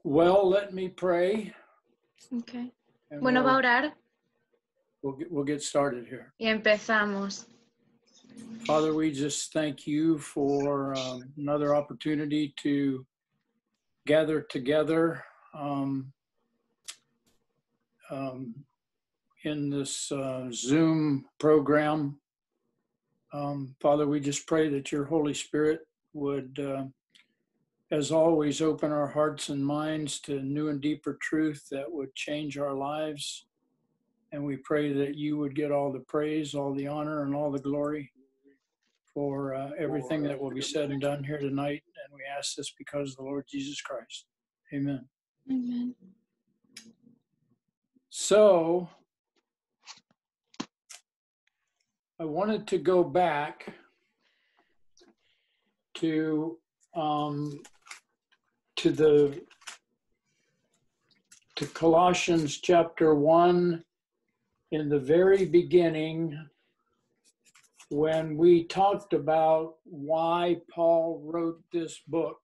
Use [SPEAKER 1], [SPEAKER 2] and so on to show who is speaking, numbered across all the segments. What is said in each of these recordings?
[SPEAKER 1] Well, let me pray.
[SPEAKER 2] Okay.
[SPEAKER 1] And
[SPEAKER 2] Bueno, va a orar
[SPEAKER 1] we'll get started here.
[SPEAKER 2] y empezamos.
[SPEAKER 1] Father, we just thank you for another opportunity to gather together in this Zoom program. Father, we just pray that your Holy Spirit would, as always, open our hearts and minds to new and deeper truth that would change our lives. And we pray that you would get all the praise, all the honor, and all the glory for everything that will be said and done here tonight. And we ask this because of the Lord Jesus Christ. Amen.
[SPEAKER 2] Amen.
[SPEAKER 1] So I wanted to go back to Colossians chapter 1 in the very beginning, when we talked about why Paul wrote this book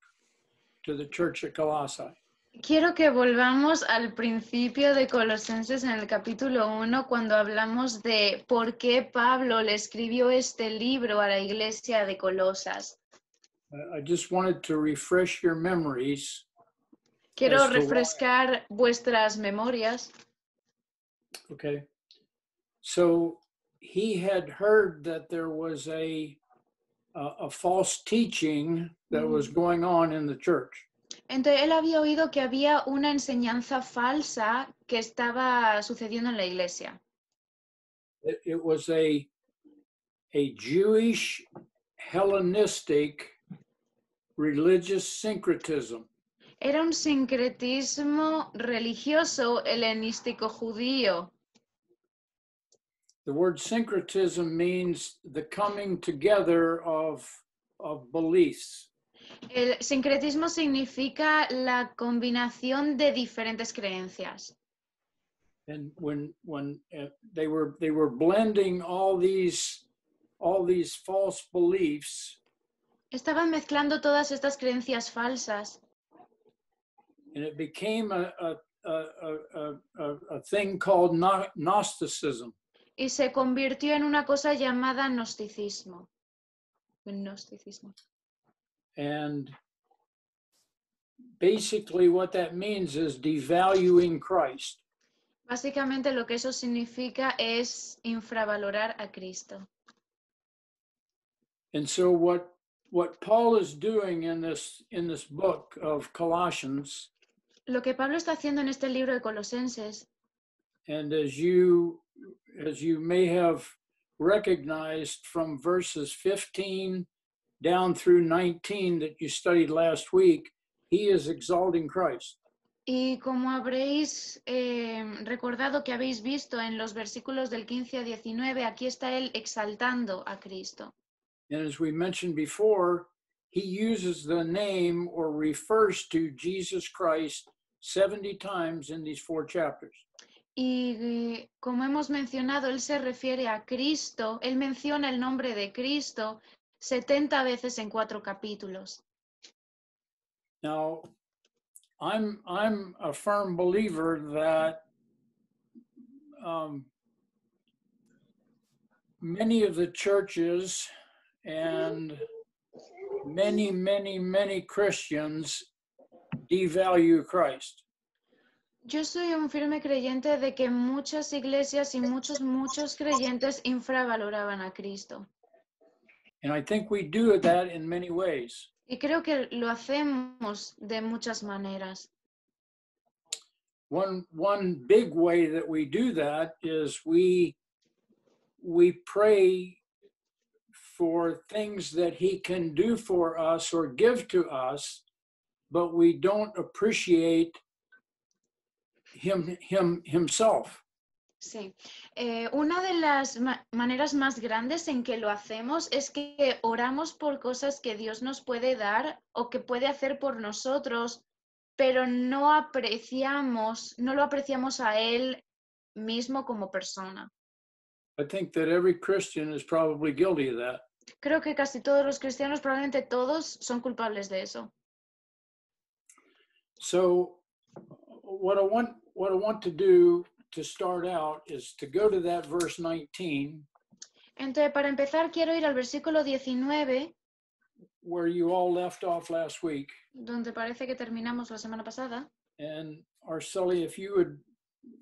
[SPEAKER 1] to the church at Colossae.
[SPEAKER 2] Quiero que volvamos al principio de Colosenses en el capítulo 1 cuando hablamos de por qué Pablo le escribió este libro a la iglesia de Colosas.
[SPEAKER 1] I just wanted to refresh your memories.
[SPEAKER 2] Quiero
[SPEAKER 1] As to
[SPEAKER 2] refrescar vuestras memorias.
[SPEAKER 1] Okay. So he had heard that there was a false teaching that was going on in the church.
[SPEAKER 2] Entonces él había oído que había una enseñanza falsa que estaba sucediendo en la iglesia.
[SPEAKER 1] It was a Jewish Hellenistic religious syncretism.
[SPEAKER 2] Era un sincretismo religioso helenístico judío.
[SPEAKER 1] The word syncretism means the coming together of beliefs.
[SPEAKER 2] El sincretismo significa la combinación de diferentes creencias.
[SPEAKER 1] And when they were blending all these false beliefs,
[SPEAKER 2] Estaban mezclando todas estas creencias falsas
[SPEAKER 1] and it became a thing called Gnosticism.
[SPEAKER 2] y se convirtió en una cosa llamada gnosticismo.
[SPEAKER 1] And basically what that means is devaluing Christ.
[SPEAKER 2] Básicamente lo que eso significa es infravalorar a Cristo.
[SPEAKER 1] And so what Paul is doing in this book of Colossians,
[SPEAKER 2] Lo que Pablo está haciendo en este libro de Colosenses,
[SPEAKER 1] and as you may have recognized from verses 15 down through 19 that you studied last week, he is exalting Christ.
[SPEAKER 2] y como habréis recordado que habéis visto en los versículos del 15 a 19, aquí está él exaltando a Cristo.
[SPEAKER 1] And as we mentioned before, he uses the name or refers to Jesus Christ 70 times in these 4 chapters.
[SPEAKER 2] Y como hemos mencionado, él se refiere a Cristo, él menciona el nombre de Cristo 70 veces en 4 capítulos.
[SPEAKER 1] Now, I'm a firm believer that many of the churches and many Christians devalue Christ.
[SPEAKER 2] Yo soy un firme creyente de que muchas iglesias y muchos creyentes infravaloraban a Cristo.
[SPEAKER 1] And I think we do that in many ways.
[SPEAKER 2] Y creo que lo hacemos de muchas maneras.
[SPEAKER 1] One big way that we do that is we pray for things that he can do for us or give to us, but we don't appreciate himself.
[SPEAKER 2] Sí. Una de las maneras más grandes en que lo hacemos es que oramos por cosas que Dios nos puede dar o que puede hacer por nosotros, pero no lo apreciamos a él mismo como persona.
[SPEAKER 1] I think that every Christian is probably guilty of that.
[SPEAKER 2] Creo que casi todos los cristianos, probablemente todos, son culpables de eso.
[SPEAKER 1] So what I want to do to start out is to go to that verse 19
[SPEAKER 2] Entonces, para empezar, quiero ir al versículo 19,
[SPEAKER 1] where you all left off last week.
[SPEAKER 2] donde parece que terminamos la semana pasada.
[SPEAKER 1] And Arceli, if you would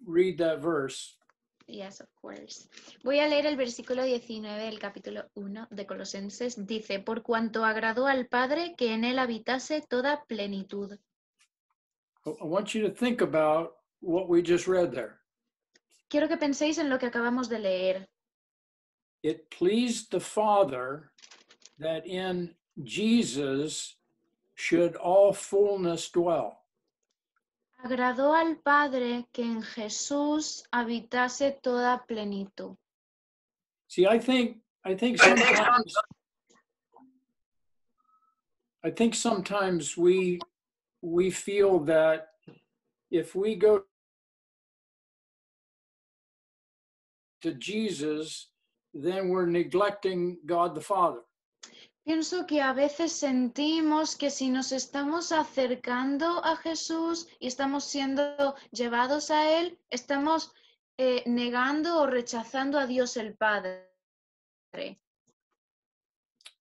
[SPEAKER 1] read that verse.
[SPEAKER 2] Yes, of course. Voy a leer el versículo 19 del capítulo 1 de Colosenses. Dice, por cuanto agradó al Padre que en él habitase toda plenitud.
[SPEAKER 1] I want you to think about what we just read there.
[SPEAKER 2] Quiero que penséis en lo que acabamos de leer.
[SPEAKER 1] It pleased the Father that in Jesus should all fullness dwell.
[SPEAKER 2] Agradó al Padre que en Jesús habitase toda plenitud.
[SPEAKER 1] See, I think sometimes we feel that if we go to Jesus, then we're neglecting God the Father.
[SPEAKER 2] Pienso que a veces sentimos que si nos estamos acercando a Jesús y estamos siendo llevados a Él, estamos negando o rechazando a Dios el Padre.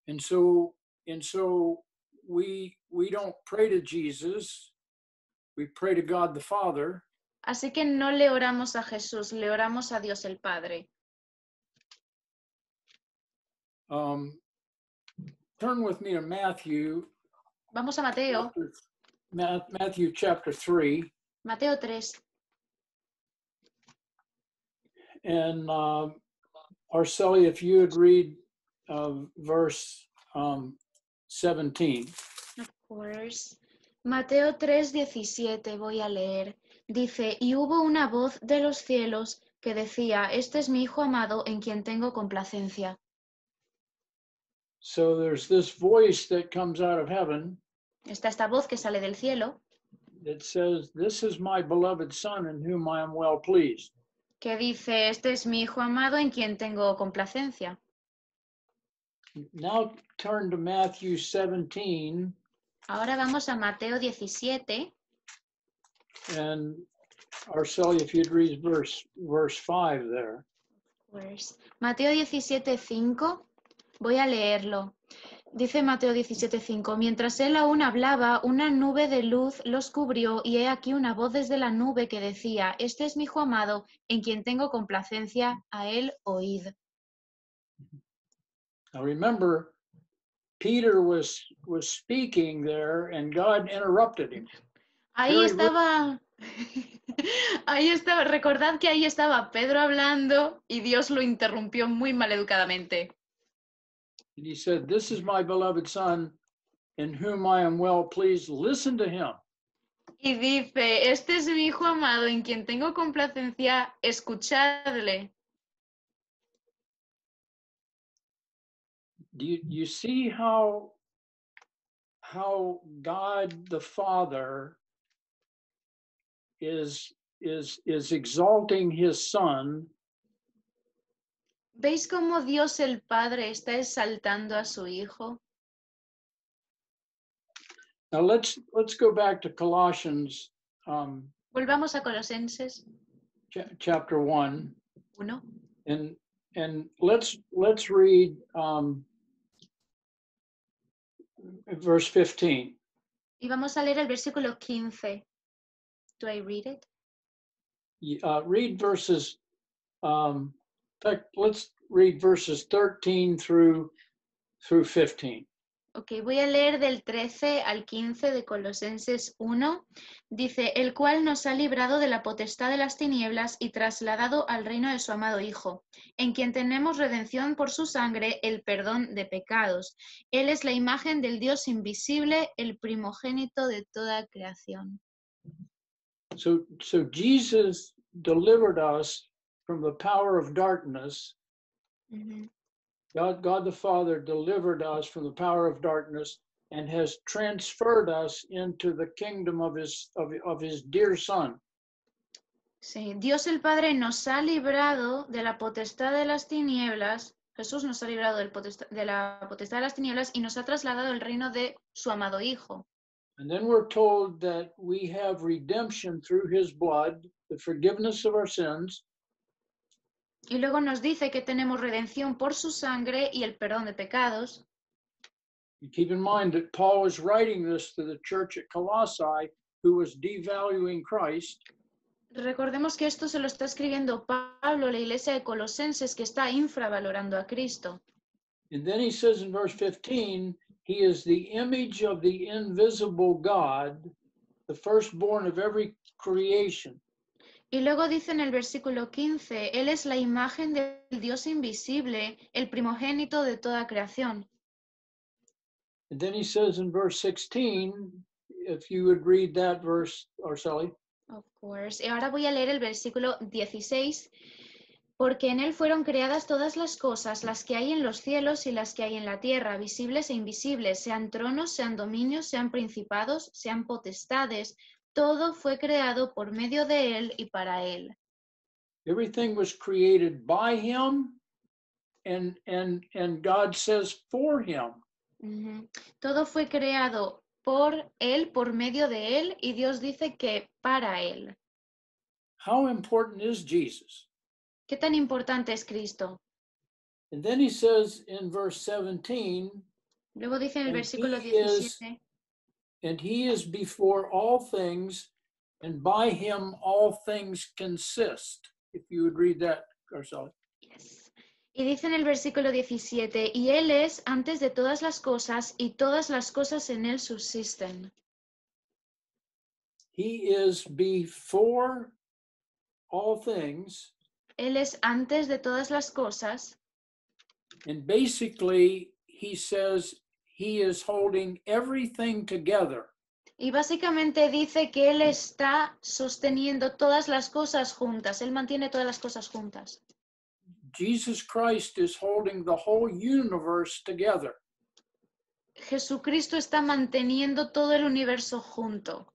[SPEAKER 1] And so we don't pray to Jesus, we pray to God the Father.
[SPEAKER 2] Así que no le oramos a Jesús, le oramos a Dios el Padre.
[SPEAKER 1] Turn with me to Matthew.
[SPEAKER 2] Vamos a Mateo.
[SPEAKER 1] Matthew chapter 3.
[SPEAKER 2] Mateo 3.
[SPEAKER 1] And Arceli, if you would read verse 17.
[SPEAKER 2] Of course. Mateo 3:17 voy a leer. Dice, y hubo una voz de los cielos que decía, este es mi Hijo amado en quien tengo complacencia.
[SPEAKER 1] So there's this voice that comes out of heaven.
[SPEAKER 2] Está esta voz que sale del cielo.
[SPEAKER 1] That says, this is my beloved Son in whom I am well pleased.
[SPEAKER 2] Que dice, este es mi Hijo amado en quien tengo complacencia.
[SPEAKER 1] Now turn to Matthew 17.
[SPEAKER 2] Ahora vamos a Mateo 17.
[SPEAKER 1] And Arceli, if you'd read verse 5 there.
[SPEAKER 2] Mateo 17:5. Voy a leerlo. Dice Mateo 17:5, mientras él aún hablaba, una nube de luz los cubrió y he aquí una voz desde la nube que decía, este es mi Hijo amado, en quien tengo complacencia, a él oíd.
[SPEAKER 1] Now remember, Peter was speaking there and God interrupted him.
[SPEAKER 2] Ahí estaba, recordad que ahí estaba Pedro hablando y Dios lo interrumpió muy maleducadamente.
[SPEAKER 1] And he said, this is my beloved Son in whom I am well pleased. Listen to him.
[SPEAKER 2] Y dice, este es mi Hijo amado en quien tengo complacencia, escuchadle.
[SPEAKER 1] Do you see how God the Father is exalting his Son?
[SPEAKER 2] ¿Veis cómo Dios el Padre está exaltando a su Hijo?
[SPEAKER 1] Now let's go back to Colossians.
[SPEAKER 2] Volvamos a Colosenses
[SPEAKER 1] chapter 1.
[SPEAKER 2] 1.
[SPEAKER 1] And let's read verse 15.
[SPEAKER 2] Y vamos a leer el versículo 15. Do I read it?
[SPEAKER 1] Read verses. In fact, let's read verses 13 through 15.
[SPEAKER 2] Ok, voy a leer del 13 al 15 de Colosenses 1. Dice, el cual nos ha librado de la potestad de las tinieblas y trasladado al reino de su amado Hijo, en quien tenemos redención por su sangre, el perdón de pecados. Él es la imagen del Dios invisible, el primogénito de toda creación.
[SPEAKER 1] So Jesus delivered us from the power of darkness.
[SPEAKER 2] Uh-huh.
[SPEAKER 1] God the Father delivered us from the power of darkness and has transferred us into the kingdom of his dear Son.
[SPEAKER 2] Sí, Dios el Padre nos ha librado de la potestad de las tinieblas. Jesús nos ha librado de la potestad de las tinieblas y nos ha trasladado al reino de su amado Hijo.
[SPEAKER 1] And then we're told that we have redemption through his blood, the forgiveness of our sins,
[SPEAKER 2] Y luego nos dice que tenemos redención por su sangre y el perdón de pecados.
[SPEAKER 1] and keep in mind that Paul was writing this to the church at Colossae, who was devaluing Christ.
[SPEAKER 2] Recordemos que esto se lo está escribiendo Pablo a la iglesia de Colosenses, que está infravalorando a Cristo.
[SPEAKER 1] And then he says in verse 15, he is the image of the invisible God, the firstborn of every creation.
[SPEAKER 2] Y luego dice en el versículo 15, Él es la imagen del Dios invisible, el primogénito de toda creación.
[SPEAKER 1] And then he says in verse 16, if you would read that verse, Arceli.
[SPEAKER 2] Of course. Y ahora voy a leer el versículo 16. Porque en Él fueron creadas todas las cosas, las que hay en los cielos y las que hay en la tierra, visibles e invisibles, sean tronos, sean dominios, sean principados, sean potestades. Todo fue creado por medio de Él y para Él.
[SPEAKER 1] Everything was created by him, and God says for him.
[SPEAKER 2] Ujú. Todo fue creado por Él, por medio de Él, y Dios dice que para Él.
[SPEAKER 1] How important is Jesus?
[SPEAKER 2] ¿Qué tan importante es Cristo?
[SPEAKER 1] And then he says in verse 17,
[SPEAKER 2] Luego dice en el
[SPEAKER 1] And
[SPEAKER 2] versículo
[SPEAKER 1] he is-
[SPEAKER 2] 17,
[SPEAKER 1] and he is before all things, and by him all things consist. If you would read that, Arceli.
[SPEAKER 2] yes. Y dice en el versículo 17, y Él es antes de todas las cosas, y todas las cosas en Él subsisten.
[SPEAKER 1] He is before all things,
[SPEAKER 2] Él es antes de todas las cosas,
[SPEAKER 1] and basically he says he is holding everything together.
[SPEAKER 2] y básicamente dice que Él está sosteniendo todas las cosas juntas. Él mantiene todas las cosas juntas.
[SPEAKER 1] Jesus Christ is holding the whole universe together.
[SPEAKER 2] Jesucristo está manteniendo todo el universo junto.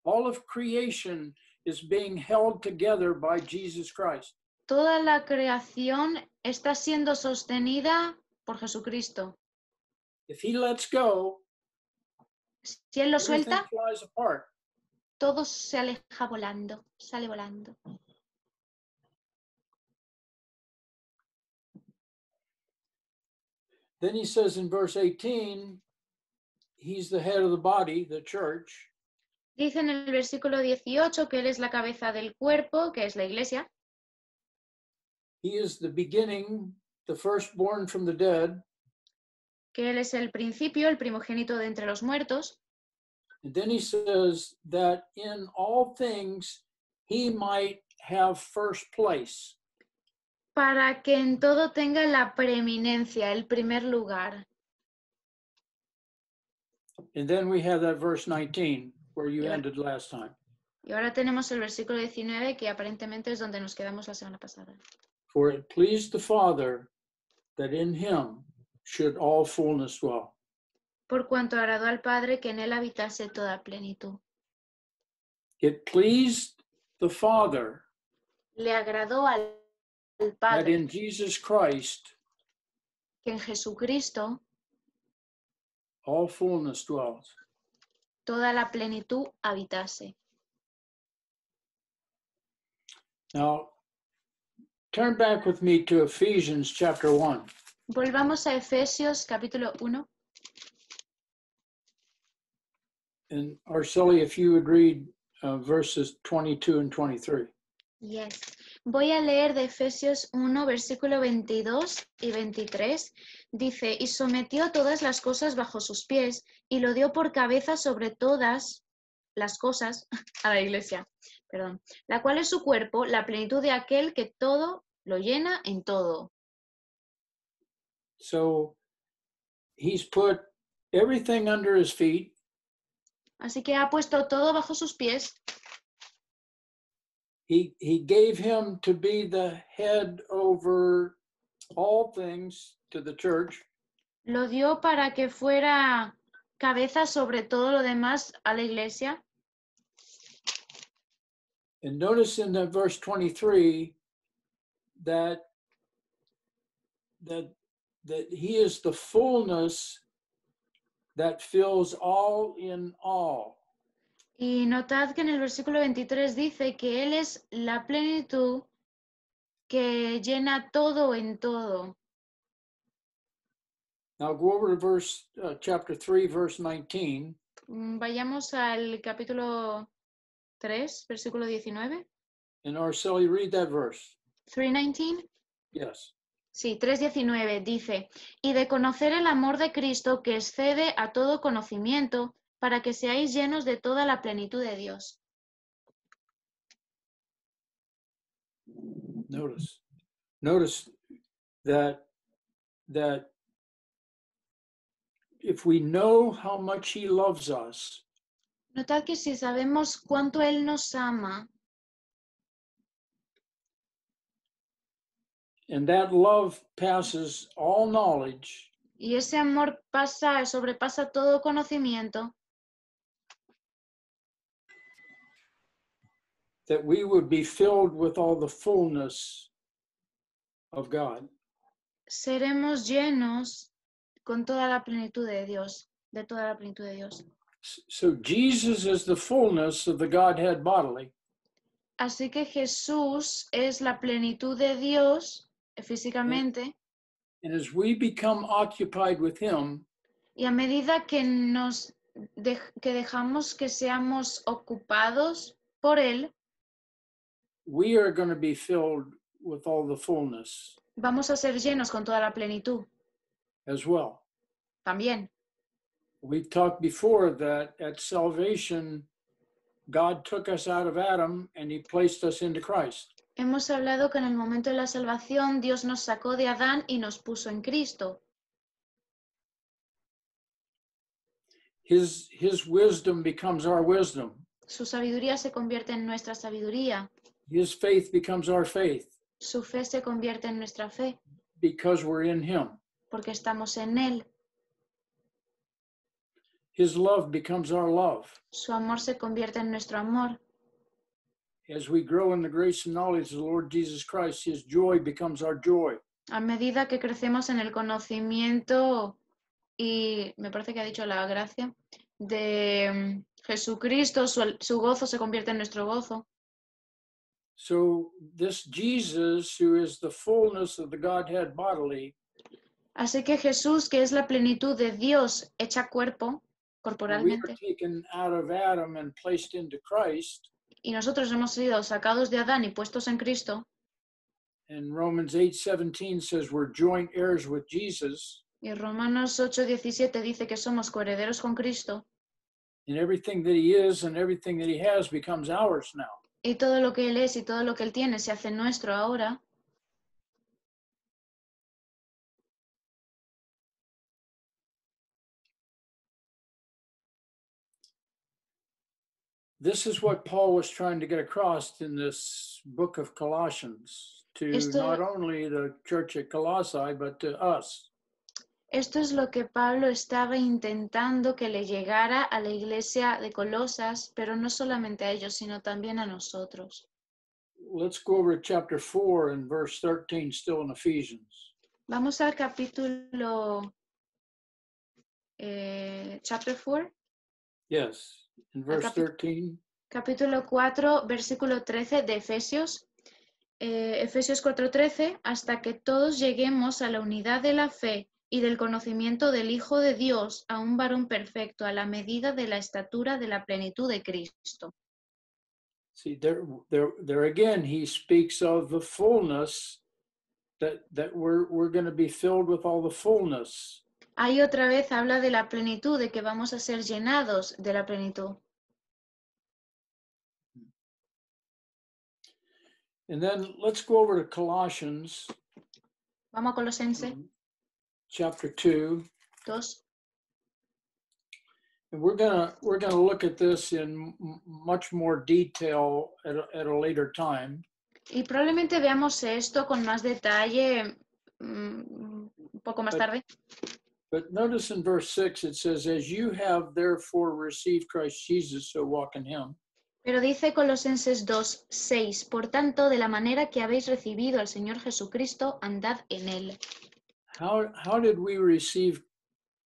[SPEAKER 1] All of creation is being held together by Jesus Christ.
[SPEAKER 2] Toda la creación está siendo sostenida por Jesucristo.
[SPEAKER 1] If he lets go,
[SPEAKER 2] Si Él lo
[SPEAKER 1] everything
[SPEAKER 2] suelta,
[SPEAKER 1] flies apart.
[SPEAKER 2] todo se aleja volando, sale volando.
[SPEAKER 1] Then he says in verse 18, he's the head of the body, the church.
[SPEAKER 2] Dice en el versículo 18 que Él es la cabeza del cuerpo, que es la iglesia,
[SPEAKER 1] He is the beginning, the firstborn from the dead.
[SPEAKER 2] que Él es el principio, el primogénito de entre los muertos,
[SPEAKER 1] And then he says that in all things he might have first place.
[SPEAKER 2] para que en todo tenga la preeminencia, el primer lugar.
[SPEAKER 1] And then we have that verse 19 where you
[SPEAKER 2] Yeah.
[SPEAKER 1] ended last time.
[SPEAKER 2] Y ahora tenemos el versículo 19, que aparentemente es donde nos quedamos la semana pasada.
[SPEAKER 1] For it pleased the Father that in him should all fullness dwell.
[SPEAKER 2] Por cuanto agradó al Padre que en Él habitase toda plenitud.
[SPEAKER 1] It pleased the Father
[SPEAKER 2] Le agradó al
[SPEAKER 1] that
[SPEAKER 2] Padre
[SPEAKER 1] in Jesus Christ
[SPEAKER 2] que en Jesucristo
[SPEAKER 1] all fullness dwells.
[SPEAKER 2] toda la plenitud habitase.
[SPEAKER 1] Now, turn back with me to Ephesians chapter 1.
[SPEAKER 2] Volvamos a Efesios capítulo 1.
[SPEAKER 1] And Arceli, if you would read verses 22 and 23.
[SPEAKER 2] Yes. Voy a leer de Efesios 1, versículo 22 y 23. Dice, y sometió todas las cosas bajo sus pies y lo dio por cabeza sobre todas las cosas a la iglesia, perdón, la cual es su cuerpo, la plenitud de aquel que todo lo llena en todo.
[SPEAKER 1] So he's put everything under his feet.
[SPEAKER 2] Así que ha puesto todo bajo sus pies.
[SPEAKER 1] He gave him to be the head over all things to the church.
[SPEAKER 2] Lo dio para que fuera cabeza sobre todo lo demás a la iglesia.
[SPEAKER 1] And notice in the verse 23 that he is the fullness that fills all in all.
[SPEAKER 2] Y notad que en el versículo 23 dice que Él es la plenitud que llena todo en todo.
[SPEAKER 1] Now go over to chapter 3, verse 19.
[SPEAKER 2] Vayamos al capítulo 3, versículo 19.
[SPEAKER 1] And Arceli, read that verse.
[SPEAKER 2] 3:19.
[SPEAKER 1] Yes.
[SPEAKER 2] Sí, 3:19 dice, y de conocer el amor de Cristo que excede a todo conocimiento, para que seáis llenos de toda la plenitud de Dios.
[SPEAKER 1] Notice that if we know how much he loves us,
[SPEAKER 2] Notad que si sabemos cuánto Él nos ama,
[SPEAKER 1] and that love passes all knowledge,
[SPEAKER 2] y ese amor sobrepasa todo conocimiento,
[SPEAKER 1] that we would be filled with all the fullness of God.
[SPEAKER 2] seremos llenos con toda la plenitud de Dios, de toda la plenitud de Dios.
[SPEAKER 1] So Jesus is the fullness of the Godhead bodily.
[SPEAKER 2] Así que Jesús es la plenitud de Dios físicamente,
[SPEAKER 1] And as we become occupied with him,
[SPEAKER 2] y a medida que que dejamos que seamos ocupados por Él,
[SPEAKER 1] we are going to be filled with all the fullness
[SPEAKER 2] vamos a ser llenos con toda la plenitud
[SPEAKER 1] as well.
[SPEAKER 2] también.
[SPEAKER 1] We've talked before that at salvation, God took us out of Adam and he placed us into Christ.
[SPEAKER 2] Hemos hablado que en el momento de la salvación Dios nos sacó de Adán y nos puso en Cristo.
[SPEAKER 1] His wisdom becomes our wisdom.
[SPEAKER 2] Su sabiduría se convierte en nuestra sabiduría.
[SPEAKER 1] His faith becomes our faith
[SPEAKER 2] Su fe se convierte en nuestra fe
[SPEAKER 1] because we're in him.
[SPEAKER 2] porque estamos en Él.
[SPEAKER 1] His love becomes our love.
[SPEAKER 2] Su amor se convierte en nuestro amor.
[SPEAKER 1] As we grow in the grace and knowledge of the Lord Jesus Christ, his joy becomes our joy.
[SPEAKER 2] A medida que crecemos en el conocimiento y me parece que ha dicho la gracia de Jesucristo, su gozo se convierte en nuestro gozo.
[SPEAKER 1] So this Jesus, who is the fullness of the Godhead bodily,
[SPEAKER 2] Así que Jesús, que es la plenitud de Dios hecha cuerpo,
[SPEAKER 1] we are
[SPEAKER 2] corporalmente,
[SPEAKER 1] taken out of Adam and placed into Christ.
[SPEAKER 2] y nosotros hemos sido sacados de Adán y puestos en Cristo,
[SPEAKER 1] And Romans 8:17 says we're joint heirs with Jesus.
[SPEAKER 2] y Romanos 8:17 dice que somos coherederos con Cristo,
[SPEAKER 1] And everything that he is and everything that he has becomes ours now.
[SPEAKER 2] y todo lo que Él es y todo lo que Él tiene se hace nuestro ahora.
[SPEAKER 1] This is what Paul was trying to get across in this book of Colossians to not only the church at Colossae, but to us.
[SPEAKER 2] Esto es lo que Pablo estaba intentando que le llegara a la iglesia de Colosas, pero no solamente a ellos, sino también a nosotros.
[SPEAKER 1] Let's go over to chapter 4 and verse 13, still in Ephesians.
[SPEAKER 2] Vamos al capítulo chapter 4.
[SPEAKER 1] Yes, in verse 13.
[SPEAKER 2] Capítulo 4, versículo 13 de Efesios. Efesios 4:13, hasta que todos lleguemos a la unidad de la fe y del conocimiento del Hijo de Dios, a un varón perfecto, a la medida de la estatura de la plenitud de Cristo.
[SPEAKER 1] See, there again, he speaks of the fullness that we're going to be filled with all the fullness.
[SPEAKER 2] Ahí otra vez habla de la plenitud, de que vamos a ser llenados de la plenitud.
[SPEAKER 1] And then let's go over to Colossians.
[SPEAKER 2] Vamos a Colosenses
[SPEAKER 1] Chapter 2.
[SPEAKER 2] 2.
[SPEAKER 1] And we're gonna look at this in much more detail at a later time.
[SPEAKER 2] Y probablemente veamos esto con más detalle un poco más tarde.
[SPEAKER 1] But notice in verse 6 it says, as you have therefore received Christ Jesus, so walk in him.
[SPEAKER 2] Pero dice Colosenses 2:6, por tanto, de la manera que habéis recibido al Señor Jesucristo, andad en él.
[SPEAKER 1] How did we receive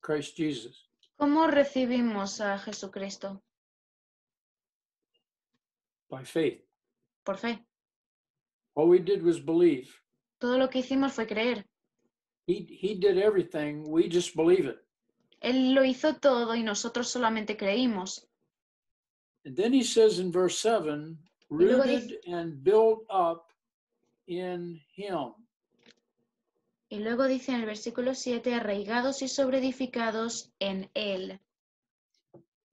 [SPEAKER 1] Christ Jesus?
[SPEAKER 2] ¿Cómo recibimos a Jesucristo?
[SPEAKER 1] By faith.
[SPEAKER 2] Por fe.
[SPEAKER 1] All we did was believe.
[SPEAKER 2] Todo lo que hicimos fue creer.
[SPEAKER 1] He did everything. We just believe it.
[SPEAKER 2] Él lo hizo todo y nosotros solamente creímos.
[SPEAKER 1] And then he says in verse 7,
[SPEAKER 2] Y luego
[SPEAKER 1] rooted and built up in him.
[SPEAKER 2] Y luego dice en el versículo 7, arraigados y sobreedificados en Él.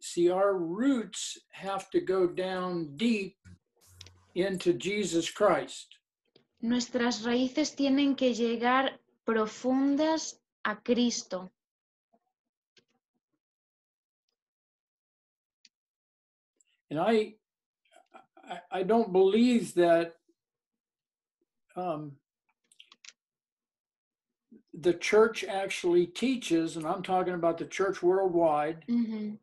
[SPEAKER 1] See, our roots have to go down deep into Jesus Christ.
[SPEAKER 2] Nuestras raíces tienen que llegar profundas a Cristo.
[SPEAKER 1] And I don't believe that the church actually teaches, and I'm talking about the church worldwide,
[SPEAKER 2] Ujú.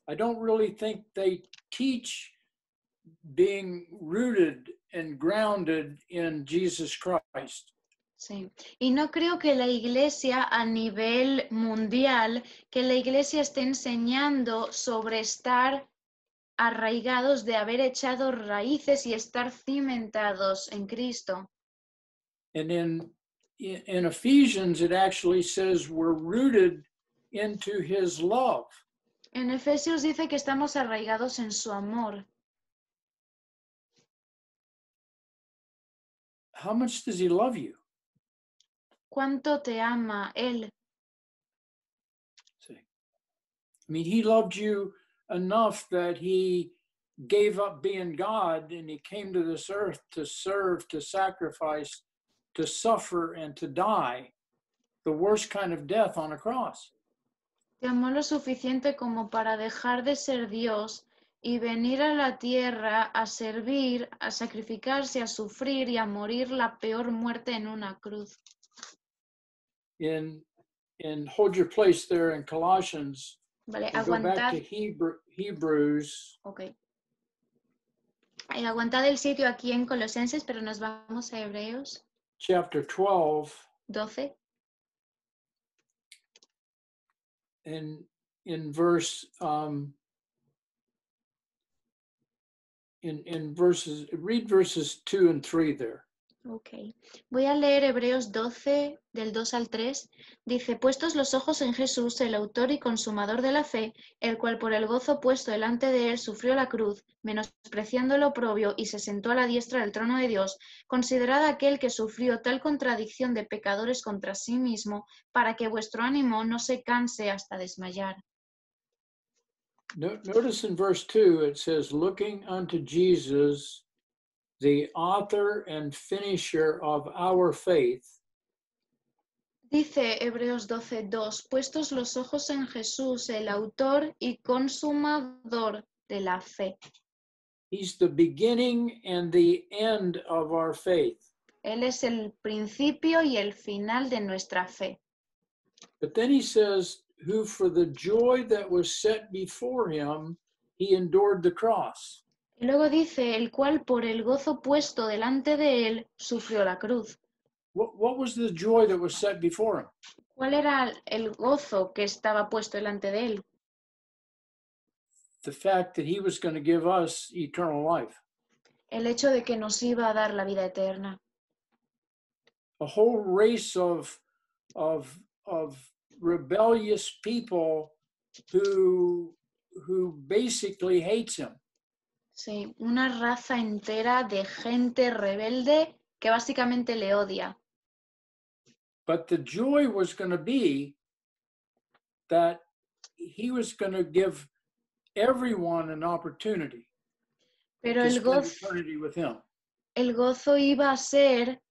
[SPEAKER 1] I don't really think they teach being rooted and grounded in Jesus Christ.
[SPEAKER 2] Sí. Y no creo que la iglesia a nivel mundial, que la iglesia esté enseñando sobre estar arraigados, de haber echado raíces y estar cimentados en Cristo.
[SPEAKER 1] And in Ephesians, it actually says we're rooted into his love.
[SPEAKER 2] En Efesios dice que estamos arraigados en su amor.
[SPEAKER 1] How much does he love you?
[SPEAKER 2] ¿Cuánto te ama Él?
[SPEAKER 1] See, I mean, he loved you enough that he gave up being God and he came to this earth to serve, to sacrifice, to suffer, and to die the worst kind of death on a cross.
[SPEAKER 2] Te amó lo suficiente como para dejar de ser Dios y venir a la tierra a servir, a sacrificarse, a sufrir y a morir la peor muerte en una cruz.
[SPEAKER 1] In hold your place there in Colossians,
[SPEAKER 2] Vale,
[SPEAKER 1] and go back to
[SPEAKER 2] aguantad.
[SPEAKER 1] Hebrews.
[SPEAKER 2] Ok. Aguantad el sitio aquí en Colosenses, pero nos vamos a Hebreos
[SPEAKER 1] Chapter 12,
[SPEAKER 2] 12.
[SPEAKER 1] and in verse in verses, read verses 2 and 3 there.
[SPEAKER 2] Ok. Voy a leer Hebreos 12, del 2 al 3. Dice, puestos los ojos en Jesús, el autor y consumador de la fe, el cual por el gozo puesto delante de él sufrió la cruz, menospreciando el oprobio, y se sentó a la diestra del trono de Dios. Considerad aquel que sufrió tal contradicción de pecadores contra sí mismo, para que vuestro ánimo no se canse hasta desmayar.
[SPEAKER 1] Notice in verse 2, it says, looking unto Jesus, the author and finisher of our faith.
[SPEAKER 2] Dice Hebreos 12:2, puestos los ojos en Jesús, el autor y consumador de la fe.
[SPEAKER 1] He's the beginning and the end of our faith.
[SPEAKER 2] Él es el principio y el final de nuestra fe.
[SPEAKER 1] But then he says, who for the joy that was set before him, he endured the cross.
[SPEAKER 2] Y luego dice, el cual por el gozo puesto delante de él sufrió la cruz.
[SPEAKER 1] What was the joy that was set before him?
[SPEAKER 2] ¿Cuál era el gozo que estaba puesto delante de él?
[SPEAKER 1] The fact that he was going to give us eternal life.
[SPEAKER 2] El hecho de que nos iba a dar la vida eterna.
[SPEAKER 1] A whole race of rebellious people who basically hates him.
[SPEAKER 2] Sí, una raza entera de gente rebelde que básicamente le odia.
[SPEAKER 1] But the joy was going to be that he was going to give everyone an opportunity
[SPEAKER 2] Pero
[SPEAKER 1] to spend eternity with him.
[SPEAKER 2] el gozo iba a ser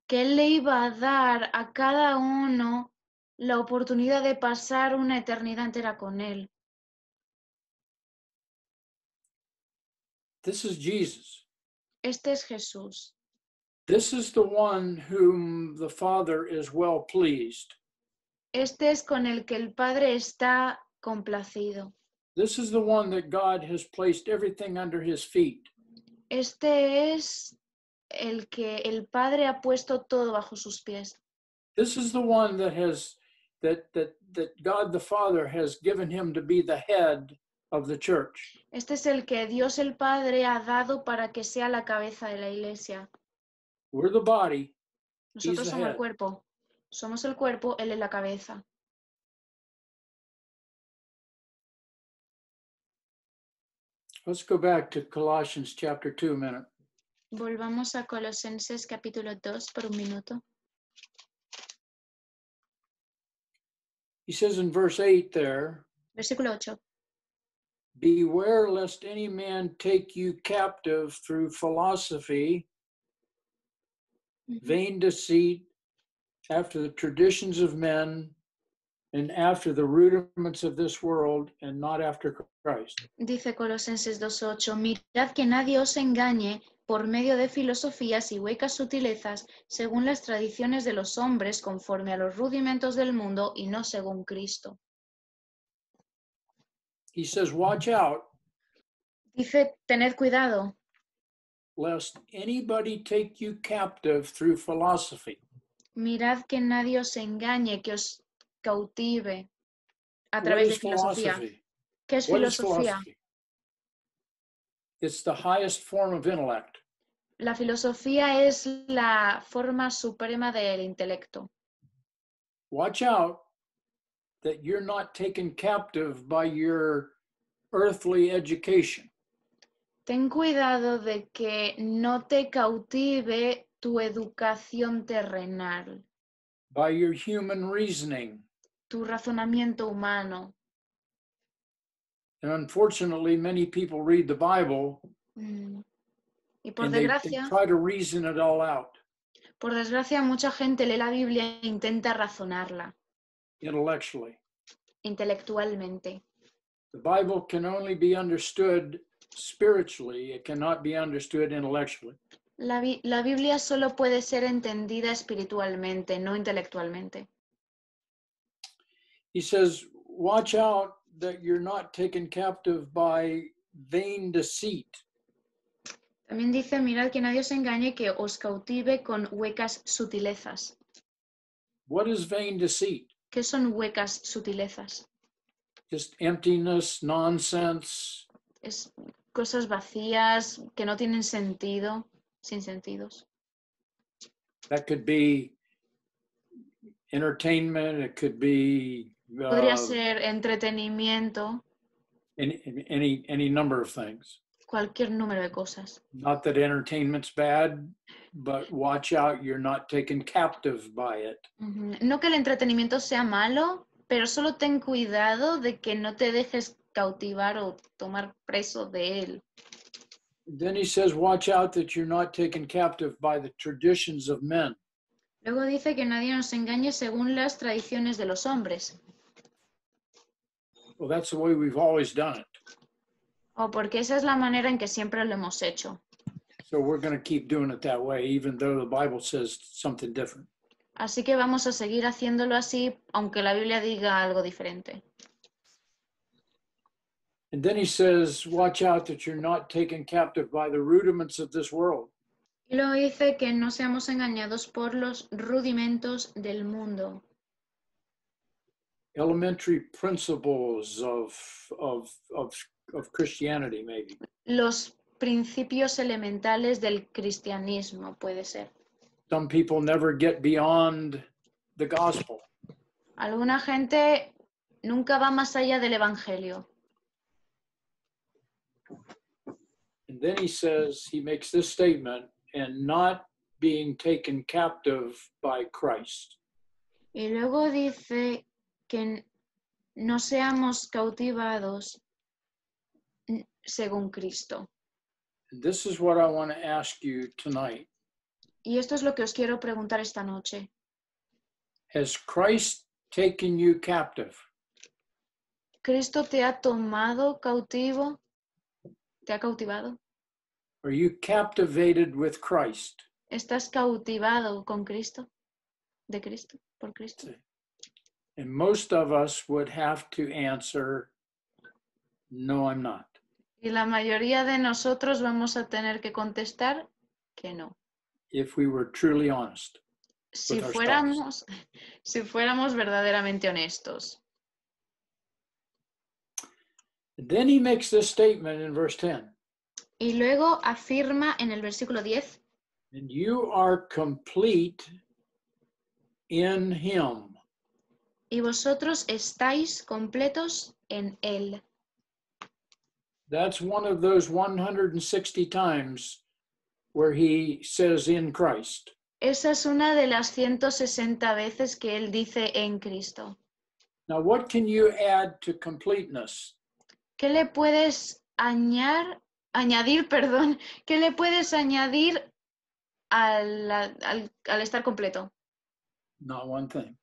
[SPEAKER 2] que él le iba a dar a cada uno la oportunidad de pasar una eternidad entera con él.
[SPEAKER 1] This is Jesus.
[SPEAKER 2] Este es Jesús.
[SPEAKER 1] This is the one whom the Father is well pleased.
[SPEAKER 2] Este es con el que el Padre está complacido.
[SPEAKER 1] This is the one that God has placed everything under his feet.
[SPEAKER 2] Este es el que el Padre ha puesto todo bajo sus pies.
[SPEAKER 1] This is the one that has that God the Father has given him to be the head of the church.
[SPEAKER 2] Este es el que Dios el Padre ha dado para que sea la cabeza de la iglesia.
[SPEAKER 1] We're the body,
[SPEAKER 2] Nosotros
[SPEAKER 1] the
[SPEAKER 2] somos el
[SPEAKER 1] head.
[SPEAKER 2] cuerpo. Somos el cuerpo, Él es la cabeza.
[SPEAKER 1] Let's go back to Colossians chapter 2 a minute.
[SPEAKER 2] Volvamos a Colosenses capítulo 2 por un minuto.
[SPEAKER 1] He says in verse 8 there,
[SPEAKER 2] Versículo 8.
[SPEAKER 1] beware lest any man take you captive through philosophy, vain deceit, after the traditions of men, and after the rudiments of this world, and not after Christ.
[SPEAKER 2] Dice Colosenses 2:8, mirad que nadie os engañe por medio de filosofías y huecas sutilezas, según las tradiciones de los hombres, conforme a los rudimentos del mundo y no según Cristo.
[SPEAKER 1] He says, watch out
[SPEAKER 2] Dice, tened cuidado,
[SPEAKER 1] lest anybody take you captive through philosophy.
[SPEAKER 2] mirad que nadie os engañe, que os cautive a
[SPEAKER 1] What
[SPEAKER 2] través de
[SPEAKER 1] is
[SPEAKER 2] filosofía.
[SPEAKER 1] philosophy?
[SPEAKER 2] ¿Qué es
[SPEAKER 1] What is
[SPEAKER 2] filosofía?
[SPEAKER 1] philosophy? It's the highest form of intellect.
[SPEAKER 2] La filosofía es la forma suprema del intelecto.
[SPEAKER 1] Watch out that you're not taken captive by your earthly education,
[SPEAKER 2] Ten cuidado de que no te cautive tu educación terrenal,
[SPEAKER 1] by your human reasoning.
[SPEAKER 2] tu razonamiento humano.
[SPEAKER 1] And unfortunately, many people read the Bible
[SPEAKER 2] Y por
[SPEAKER 1] and they
[SPEAKER 2] desgracia,
[SPEAKER 1] try to reason it all out
[SPEAKER 2] mucha gente lee la Biblia e intenta razonarla
[SPEAKER 1] intellectually.
[SPEAKER 2] intelectualmente.
[SPEAKER 1] The Bible can only be understood spiritually, it cannot be understood intellectually.
[SPEAKER 2] La Biblia solo puede ser entendida espiritualmente, no intelectualmente.
[SPEAKER 1] He says, watch out that you're not taken captive by vain deceit.
[SPEAKER 2] También dice, mirad que nadie os engañe, que os cautive con huecas sutilezas.
[SPEAKER 1] What is vain deceit?
[SPEAKER 2] ¿Qué son huecas sutilezas?
[SPEAKER 1] Just emptiness, nonsense.
[SPEAKER 2] Es cosas vacías que no tienen sentido, sin sentidos.
[SPEAKER 1] That could be entertainment, it could be
[SPEAKER 2] Podría ser entretenimiento,
[SPEAKER 1] any number of things.
[SPEAKER 2] cualquier número de cosas.
[SPEAKER 1] Not that entertainment's bad, but watch out, you're not taken captive by it.
[SPEAKER 2] No que el entretenimiento sea malo, pero solo ten cuidado de que no te dejes cautivar o tomar preso de él.
[SPEAKER 1] Then he says, watch out that you're not taken captive by the traditions of men.
[SPEAKER 2] Luego dice que nadie nos engañe según las tradiciones de los hombres.
[SPEAKER 1] Well, that's the way we've always done it.
[SPEAKER 2] O porque esa es la manera en que siempre lo hemos hecho.
[SPEAKER 1] So we're going to keep doing it that way, even though the Bible says something different.
[SPEAKER 2] Así que vamos a seguir haciéndolo así, aunque la Biblia diga algo diferente.
[SPEAKER 1] And then he says, watch out that you're not taken captive by the rudiments of this world.
[SPEAKER 2] Y luego dice que no seamos engañados por los rudimentos del mundo.
[SPEAKER 1] Elementary principles of Christianity, maybe.
[SPEAKER 2] Los principios elementales del cristianismo, puede ser.
[SPEAKER 1] Some people never get beyond the gospel.
[SPEAKER 2] Alguna gente nunca va más allá del evangelio.
[SPEAKER 1] And then he says, he makes this statement, and not being taken captive by Christ.
[SPEAKER 2] Y luego dice que no seamos cautivados según Cristo.
[SPEAKER 1] And this is what I want to ask you tonight.
[SPEAKER 2] Y esto es lo que os quiero preguntar esta noche.
[SPEAKER 1] Has Christ taken you captive?
[SPEAKER 2] ¿Cristo te ha tomado cautivo? ¿Te ha cautivado?
[SPEAKER 1] Are you captivated with Christ?
[SPEAKER 2] ¿Estás cautivado con Cristo? ¿De Cristo? ¿Por Cristo?
[SPEAKER 1] And most of us would have to answer, no, I'm not.
[SPEAKER 2] Y la mayoría de nosotros vamos a tener que contestar que no.
[SPEAKER 1] If we were truly honest.
[SPEAKER 2] Si
[SPEAKER 1] with ourselves.
[SPEAKER 2] fuéramos, si fuéramos verdaderamente honestos.
[SPEAKER 1] Then he makes this statement in verse 10.
[SPEAKER 2] Y luego afirma en el versículo 10,
[SPEAKER 1] And you are complete in him.
[SPEAKER 2] y vosotros estáis completos en Él.
[SPEAKER 1] That's one of those 160 times where he says in Christ.
[SPEAKER 2] Esa es una de las 160 veces que Él dice en Cristo.
[SPEAKER 1] Now, what can you add to completeness?
[SPEAKER 2] ¿Qué le puedes añadir, perdón? ¿Qué le puedes añadir al estar completo?
[SPEAKER 1] Not one thing.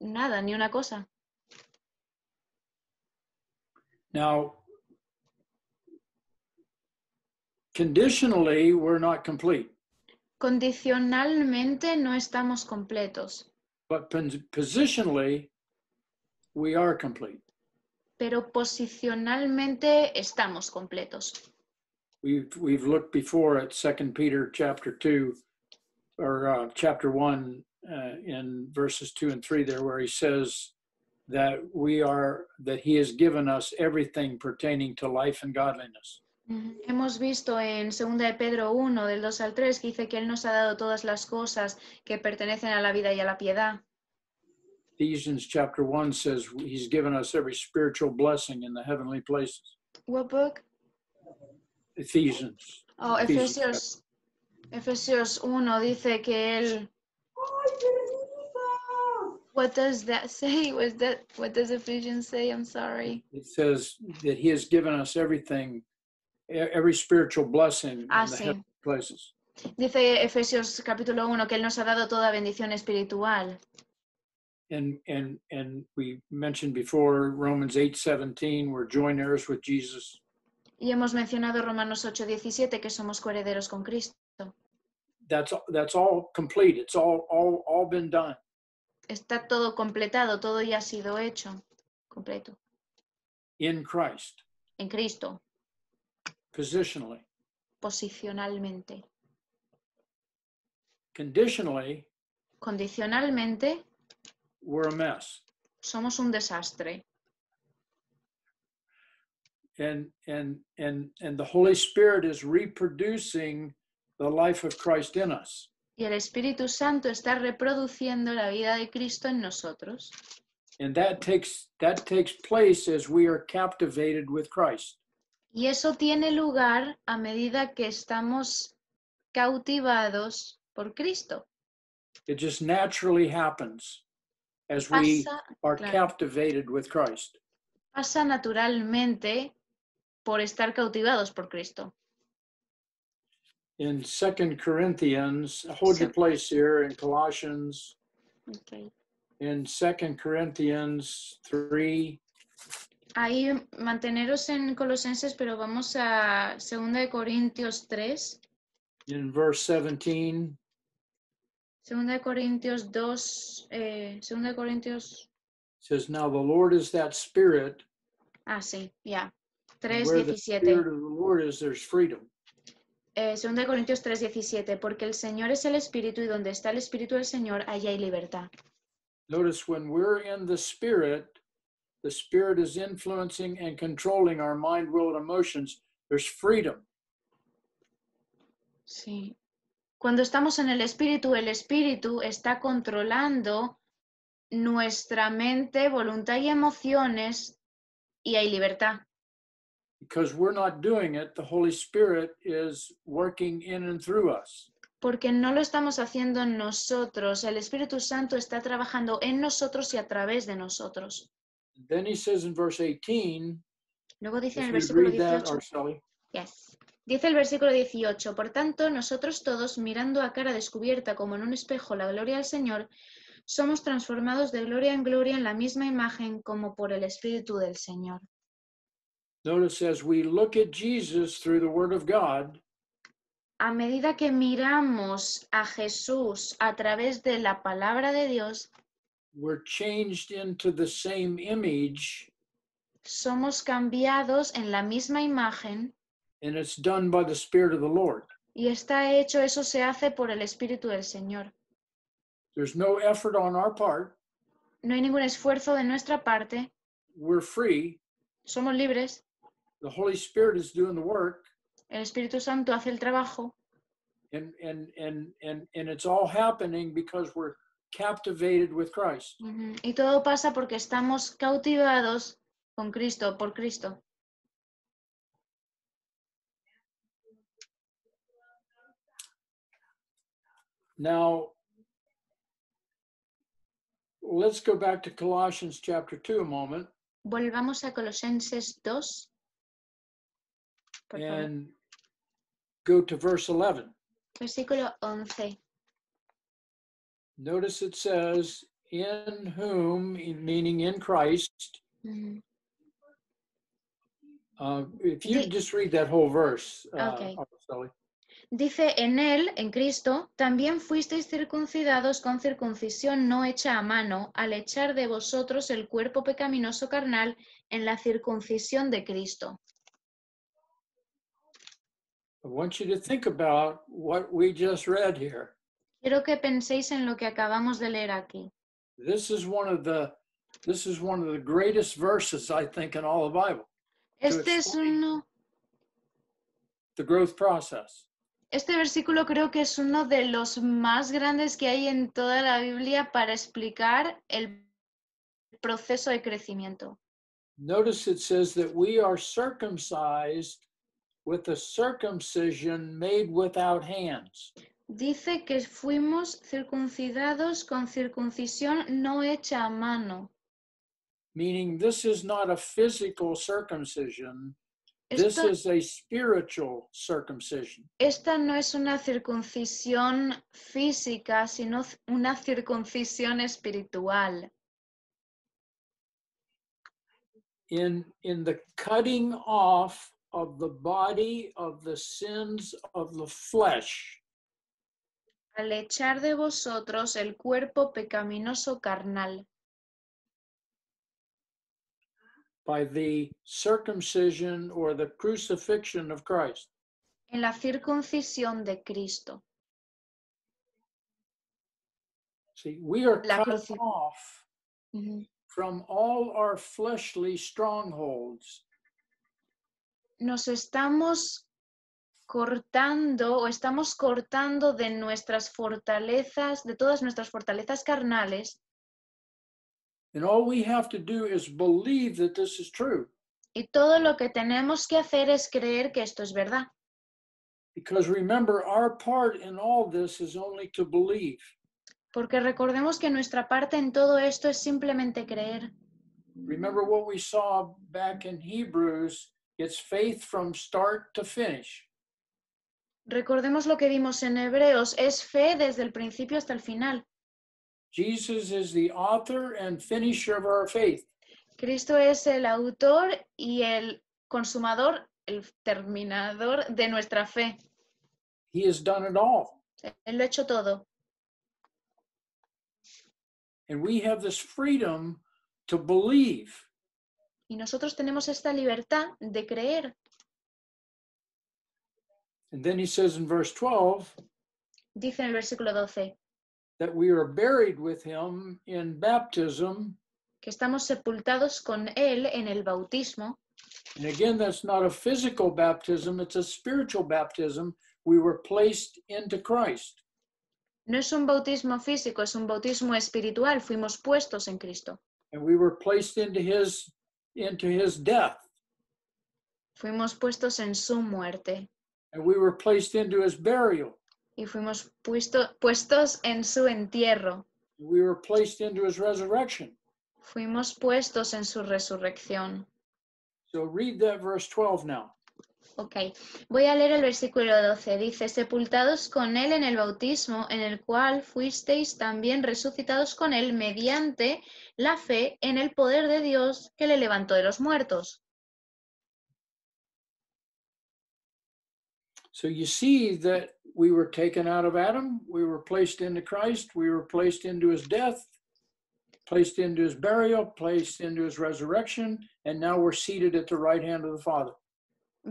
[SPEAKER 2] Nada, ni una cosa.
[SPEAKER 1] Now, conditionally, we're not complete,
[SPEAKER 2] Condicionalmente no estamos completos,
[SPEAKER 1] but positionally, we are complete.
[SPEAKER 2] pero posicionalmente estamos completos.
[SPEAKER 1] We've looked before at 2 Peter chapter 2 or chapter 1 in verses 2 and 3 there, where he says that he has given us everything pertaining to life and godliness.
[SPEAKER 2] Hemos visto en 2 de Pedro 1, del 2 al 3, que dice que Él nos ha dado todas las cosas que pertenecen a la vida y a la piedad.
[SPEAKER 1] Ephesians chapter 1 says he's given us every spiritual blessing in the heavenly places.
[SPEAKER 2] What book?
[SPEAKER 1] Ephesians.
[SPEAKER 2] Oh, Efesios 1 dice que Él... What does that say? What does Ephesians say? I'm sorry.
[SPEAKER 1] It says that he has given us everything, every spiritual blessing in the
[SPEAKER 2] Sí.
[SPEAKER 1] heavenly places.
[SPEAKER 2] Dice Efesios capítulo 1 que Él nos ha dado toda bendición espiritual.
[SPEAKER 1] And we mentioned before Romans 8:17, we're joint heirs with Jesus.
[SPEAKER 2] Y hemos mencionado Romanos 8:17 que somos coherederos con Cristo.
[SPEAKER 1] That's all complete. It's all been done.
[SPEAKER 2] Está todo completado, todo ya ha sido hecho, completo.
[SPEAKER 1] In Christ.
[SPEAKER 2] En Cristo,
[SPEAKER 1] Positionally.
[SPEAKER 2] posicionalmente.
[SPEAKER 1] Conditionally,
[SPEAKER 2] Condicionalmente,
[SPEAKER 1] we're a mess.
[SPEAKER 2] somos un desastre.
[SPEAKER 1] And the Holy Spirit is reproducing the life of Christ in us.
[SPEAKER 2] Y el Espíritu Santo está reproduciendo la vida de Cristo en nosotros.
[SPEAKER 1] And that takes place as we are captivated with Christ.
[SPEAKER 2] Y eso tiene lugar a medida que estamos cautivados por Cristo.
[SPEAKER 1] It just naturally happens as we are captivated with Christ.
[SPEAKER 2] Pasa naturalmente por estar cautivados por Cristo.
[SPEAKER 1] In 2 Corinthians, hold your place here in Colossians.
[SPEAKER 2] Okay.
[SPEAKER 1] In 2 Corinthians 3.
[SPEAKER 2] Ahí manteneros en Colosenses, pero vamos a 2 de Corintios 3.
[SPEAKER 1] In verse 17.
[SPEAKER 2] 2 de Corintios 2, 2 de Corintios...
[SPEAKER 1] Says, now the Lord is that Spirit.
[SPEAKER 2] Sí, ya. 3:17.
[SPEAKER 1] 3, where the Spirit of the Lord is, there's freedom.
[SPEAKER 2] 2 de Corintios 3:17, porque el Señor es el Espíritu y donde está el Espíritu del Señor, allá hay libertad.
[SPEAKER 1] Notice when we're in the Spirit is influencing and controlling our mind, will, and emotions. There's freedom.
[SPEAKER 2] Sí. Cuando estamos en el Espíritu está controlando nuestra mente, voluntad y emociones, y hay libertad.
[SPEAKER 1] Because we're not doing it, the Holy Spirit is working in and through us.
[SPEAKER 2] Porque no lo estamos haciendo nosotros, el Espíritu Santo está trabajando en nosotros y a través de nosotros.
[SPEAKER 1] Then he says in verse 18,
[SPEAKER 2] luego dice en el
[SPEAKER 1] if we
[SPEAKER 2] versículo
[SPEAKER 1] read that,
[SPEAKER 2] 18,
[SPEAKER 1] Arceli.
[SPEAKER 2] yes. Dice el versículo 18, por tanto, nosotros todos, mirando a cara descubierta como en un espejo la gloria del Señor, somos transformados de gloria en gloria en la misma imagen como por el Espíritu del Señor.
[SPEAKER 1] Notice as we look at Jesus through the Word of God,
[SPEAKER 2] a medida que miramos a Jesús a través de la palabra de Dios,
[SPEAKER 1] we're changed into the same image,
[SPEAKER 2] somos cambiados en la misma imagen,
[SPEAKER 1] and it's done by the Spirit of the Lord.
[SPEAKER 2] Y está hecho, eso se hace por el Espíritu del Señor.
[SPEAKER 1] There's no effort on our part.
[SPEAKER 2] No hay ningún esfuerzo de nuestra parte.
[SPEAKER 1] We're free.
[SPEAKER 2] Somos libres.
[SPEAKER 1] The Holy Spirit is doing the work.
[SPEAKER 2] El Espíritu Santo hace el trabajo.
[SPEAKER 1] And it's all happening because we're captivated with Christ.
[SPEAKER 2] Y todo pasa porque estamos cautivados con Cristo, por Cristo.
[SPEAKER 1] Now, let's go back to Colossians chapter 2 a moment.
[SPEAKER 2] Volvamos a Colosenses 2. Por favor.
[SPEAKER 1] And go to verse 11.
[SPEAKER 2] Versículo 11.
[SPEAKER 1] Notice it says, in whom, meaning in Christ. If you just read that whole verse,
[SPEAKER 2] Okay.
[SPEAKER 1] Sally.
[SPEAKER 2] Dice, en él, en Cristo, también fuisteis circuncidados con circuncisión no hecha a mano, al echar de vosotros el cuerpo pecaminoso carnal en la circuncisión de Cristo.
[SPEAKER 1] I want you to think about what we just read here.
[SPEAKER 2] Quiero que penséis en lo que acabamos de leer aquí.
[SPEAKER 1] This is one of the greatest verses, I think, in all the Bible.
[SPEAKER 2] Este es uno,
[SPEAKER 1] The growth process.
[SPEAKER 2] este versículo creo que es uno de los más grandes que hay en toda la Biblia para explicar el proceso de crecimiento.
[SPEAKER 1] Notice it says that we are circumcised with a circumcision made without hands.
[SPEAKER 2] Dice que fuimos circuncidados con circuncisión no hecha a mano.
[SPEAKER 1] Meaning this is not a physical circumcision. This
[SPEAKER 2] Esto-
[SPEAKER 1] is a spiritual circumcision.
[SPEAKER 2] Esta no es una circuncisión física, sino una circuncisión espiritual.
[SPEAKER 1] In the cutting off of the body of the sins of the flesh.
[SPEAKER 2] Al echar de vosotros el cuerpo pecaminoso carnal.
[SPEAKER 1] By the circumcision or the crucifixion of Christ.
[SPEAKER 2] En la circuncisión de Cristo.
[SPEAKER 1] See, we are
[SPEAKER 2] La
[SPEAKER 1] cut off from all our fleshly strongholds.
[SPEAKER 2] Nos estamos cortando o estamos cortando de nuestras fortalezas, de todas nuestras fortalezas carnales.
[SPEAKER 1] And all we have to do is believe that this is true.
[SPEAKER 2] Y todo lo que tenemos que hacer es creer que esto es verdad.
[SPEAKER 1] Because remember, our part in all this is only to believe.
[SPEAKER 2] Porque recordemos que nuestra parte en todo esto es simplemente creer.
[SPEAKER 1] Remember what we saw back in Hebrews, it's faith from start to finish.
[SPEAKER 2] Recordemos lo que vimos en Hebreos, es fe desde el principio hasta el final.
[SPEAKER 1] Jesus is the author and finisher of our faith.
[SPEAKER 2] Cristo es el autor y el consumador, el terminador de nuestra fe.
[SPEAKER 1] He has done it all.
[SPEAKER 2] Él lo ha hecho todo.
[SPEAKER 1] And we have this freedom to believe.
[SPEAKER 2] Y nosotros tenemos esta libertad de creer.
[SPEAKER 1] And then he says in verse 12,
[SPEAKER 2] Dice en el versículo 12,
[SPEAKER 1] that we are buried with him in baptism.
[SPEAKER 2] que estamos sepultados con Él en el bautismo.
[SPEAKER 1] And again, that's not a physical baptism, it's a spiritual baptism. We were placed into Christ.
[SPEAKER 2] No es un bautismo físico, es un bautismo espiritual. Fuimos puestos en Cristo.
[SPEAKER 1] And we were placed into his death.
[SPEAKER 2] Fuimos puestos en su muerte.
[SPEAKER 1] And we were placed into his burial.
[SPEAKER 2] Y fuimos puestos en su entierro.
[SPEAKER 1] We were placed into his resurrection.
[SPEAKER 2] Fuimos puestos en su resurrección.
[SPEAKER 1] So read that verse 12 now.
[SPEAKER 2] Ok, voy a leer el versículo 12. Dice, sepultados con Él en el bautismo, en el cual fuisteis también resucitados con Él mediante la fe en el poder de Dios que le levantó de los muertos.
[SPEAKER 1] So you see that we were taken out of Adam, we were placed into Christ, we were placed into his death, placed into his burial, placed into his resurrection, and now we're seated at the right hand of the Father.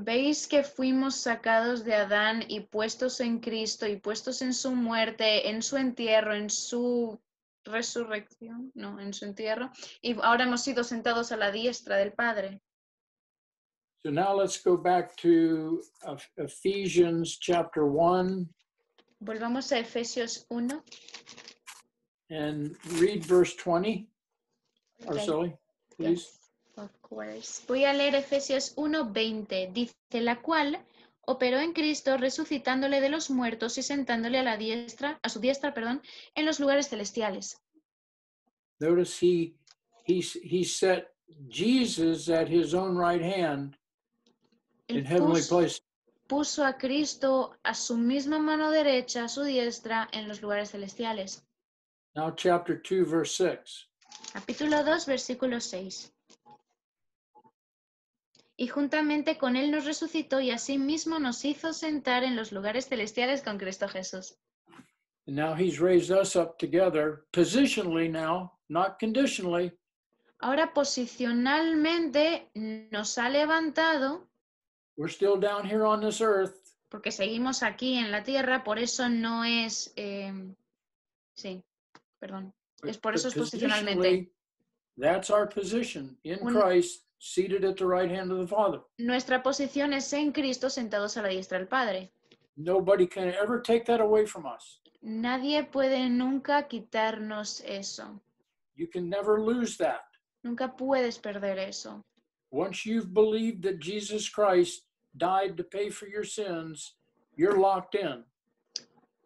[SPEAKER 2] ¿Veis que fuimos sacados de Adán y puestos en Cristo y puestos en su muerte, en su entierro, en su resurrección? No, en su entierro. Y ahora hemos sido sentados a la diestra del Padre.
[SPEAKER 1] So now let's go back to Ephesians chapter 1
[SPEAKER 2] Volvamos a Efesios 1.
[SPEAKER 1] and read verse 20.
[SPEAKER 2] Okay.
[SPEAKER 1] Araceli, please.
[SPEAKER 2] Yes, of course. Voy a leer Efesios 1:20. Dice, la cual operó en Cristo resucitándole de los muertos y sentándole a su diestra, en los lugares celestiales.
[SPEAKER 1] Notice he set Jesus at his own right hand in
[SPEAKER 2] Él
[SPEAKER 1] heavenly places.
[SPEAKER 2] puso a Cristo a su misma mano derecha, a su diestra, en los lugares celestiales.
[SPEAKER 1] Now chapter 2, verse 6.
[SPEAKER 2] Capítulo 2, versículo 6. Y juntamente con él nos resucitó y asimismo nos hizo sentar en los lugares celestiales con Cristo Jesús.
[SPEAKER 1] And now he's raised us up together, positionally now, not conditionally.
[SPEAKER 2] Ahora posicionalmente nos ha levantado,
[SPEAKER 1] We're still down here on this earth,
[SPEAKER 2] porque seguimos aquí en la tierra, por eso no es, es por eso es posicionalmente.
[SPEAKER 1] positionally, that's our position in
[SPEAKER 2] Un-
[SPEAKER 1] Christ, seated at the right hand of the Father.
[SPEAKER 2] Nuestra posición es en Cristo sentados a la diestra del Padre.
[SPEAKER 1] Nobody can ever take that away from us.
[SPEAKER 2] Nadie puede nunca quitarnos eso.
[SPEAKER 1] You can never lose that.
[SPEAKER 2] Nunca puedes perder eso.
[SPEAKER 1] Once you've believed that Jesus Christ died to pay for your sins, you're locked in.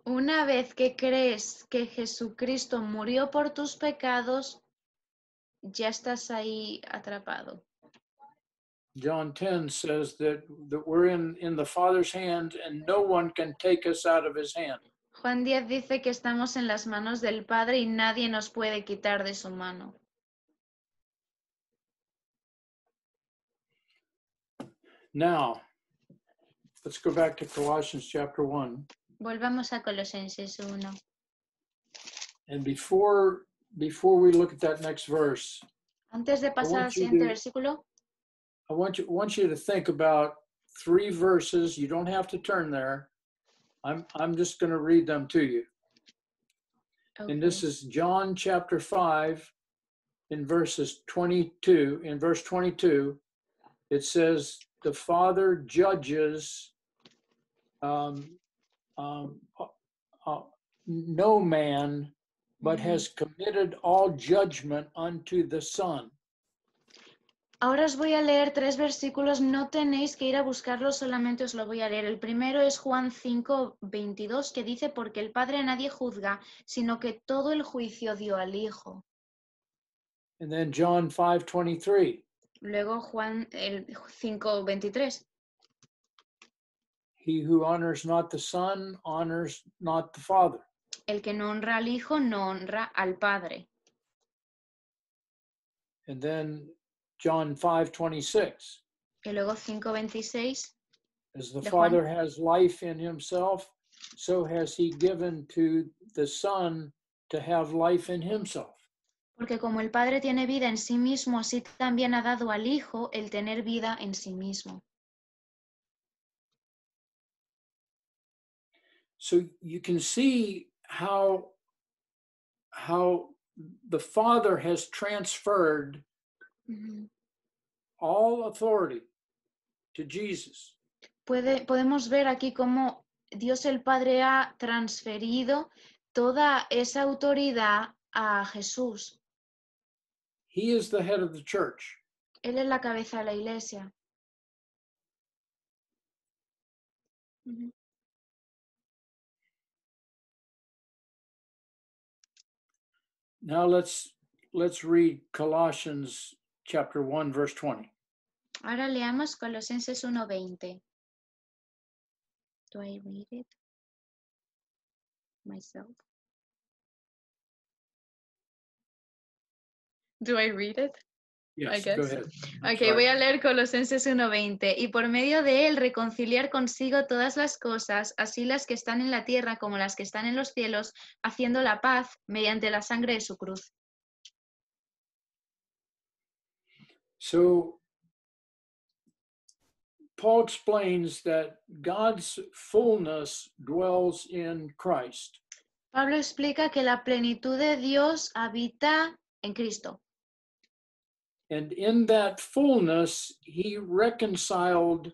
[SPEAKER 2] Una vez que crees que Jesucristo murió por tus pecados, ya estás ahí atrapado.
[SPEAKER 1] John 10 says that we're in the Father's hand and no one can take us out of his hand.
[SPEAKER 2] Juan 10 dice que estamos en las manos del Padre y nadie nos puede quitar de su mano.
[SPEAKER 1] Now, let's go back to Colossians chapter 1.
[SPEAKER 2] Volvamos a Colosenses 1.
[SPEAKER 1] And before we look at that next verse,
[SPEAKER 2] Antes de pasar al
[SPEAKER 1] want you
[SPEAKER 2] siguiente
[SPEAKER 1] to-
[SPEAKER 2] versículo,
[SPEAKER 1] I want you to think about 3 verses. You don't have to turn there. I'm just going to read them to you. And this is John chapter 5 in verses 22. In verse 22, it says, the Father judges no man, but has committed all judgment unto the Son.
[SPEAKER 2] ahora os voy a leer 3 versículos, no tenéis que ir a buscarlos, solamente os lo voy a leer. El primero es Juan 5:22, que dice, porque el Padre a nadie juzga, sino que todo el juicio dio al Hijo.
[SPEAKER 1] And then John 5:23.
[SPEAKER 2] Luego Juan el 5:23.
[SPEAKER 1] He who honors not the Son honors not the Father.
[SPEAKER 2] El que no honra al Hijo no honra al Padre.
[SPEAKER 1] And then John 5:26.
[SPEAKER 2] Y luego 5:26.
[SPEAKER 1] As the
[SPEAKER 2] De
[SPEAKER 1] Father
[SPEAKER 2] Juan.
[SPEAKER 1] has life in himself, so has he given to the Son to have life in himself.
[SPEAKER 2] Porque como el Padre tiene vida en sí mismo, así también ha dado al Hijo el tener vida en sí mismo.
[SPEAKER 1] So you can see how the Father has transferred all authority to Jesus.
[SPEAKER 2] Podemos ver aquí cómo Dios el Padre ha transferido toda esa autoridad a Jesús.
[SPEAKER 1] He is the head of the church.
[SPEAKER 2] Él es la cabeza de la iglesia.
[SPEAKER 1] Now let's read Colossians chapter 1 verse 20.
[SPEAKER 2] Ahora leamos Colosenses 1:20. Do I read it myself? Do I read it?
[SPEAKER 1] Yes,
[SPEAKER 2] I
[SPEAKER 1] go
[SPEAKER 2] guess.
[SPEAKER 1] ahead.
[SPEAKER 2] Ok, voy a leer Colosenses 1:20. Y por medio de él reconciliar consigo todas las cosas, así las que están en la tierra como las que están en los cielos, haciendo la paz mediante la sangre de su cruz.
[SPEAKER 1] So Paul explains that God's fullness dwells in Christ.
[SPEAKER 2] Pablo explica que la plenitud de Dios habita en Cristo.
[SPEAKER 1] And in that fullness, he reconciled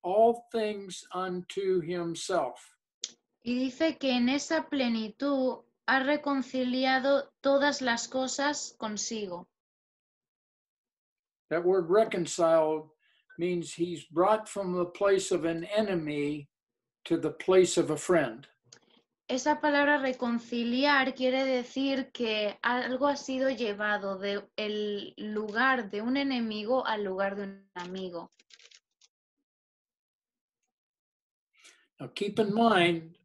[SPEAKER 1] all things unto himself.
[SPEAKER 2] Y dice que en esa plenitud ha reconciliado todas las cosas consigo.
[SPEAKER 1] That word reconciled means he's brought from the place of an enemy to the place of a friend.
[SPEAKER 2] Esa palabra reconciliar quiere decir que algo ha sido llevado del lugar de un enemigo al lugar de un amigo.
[SPEAKER 1] Now keep in mind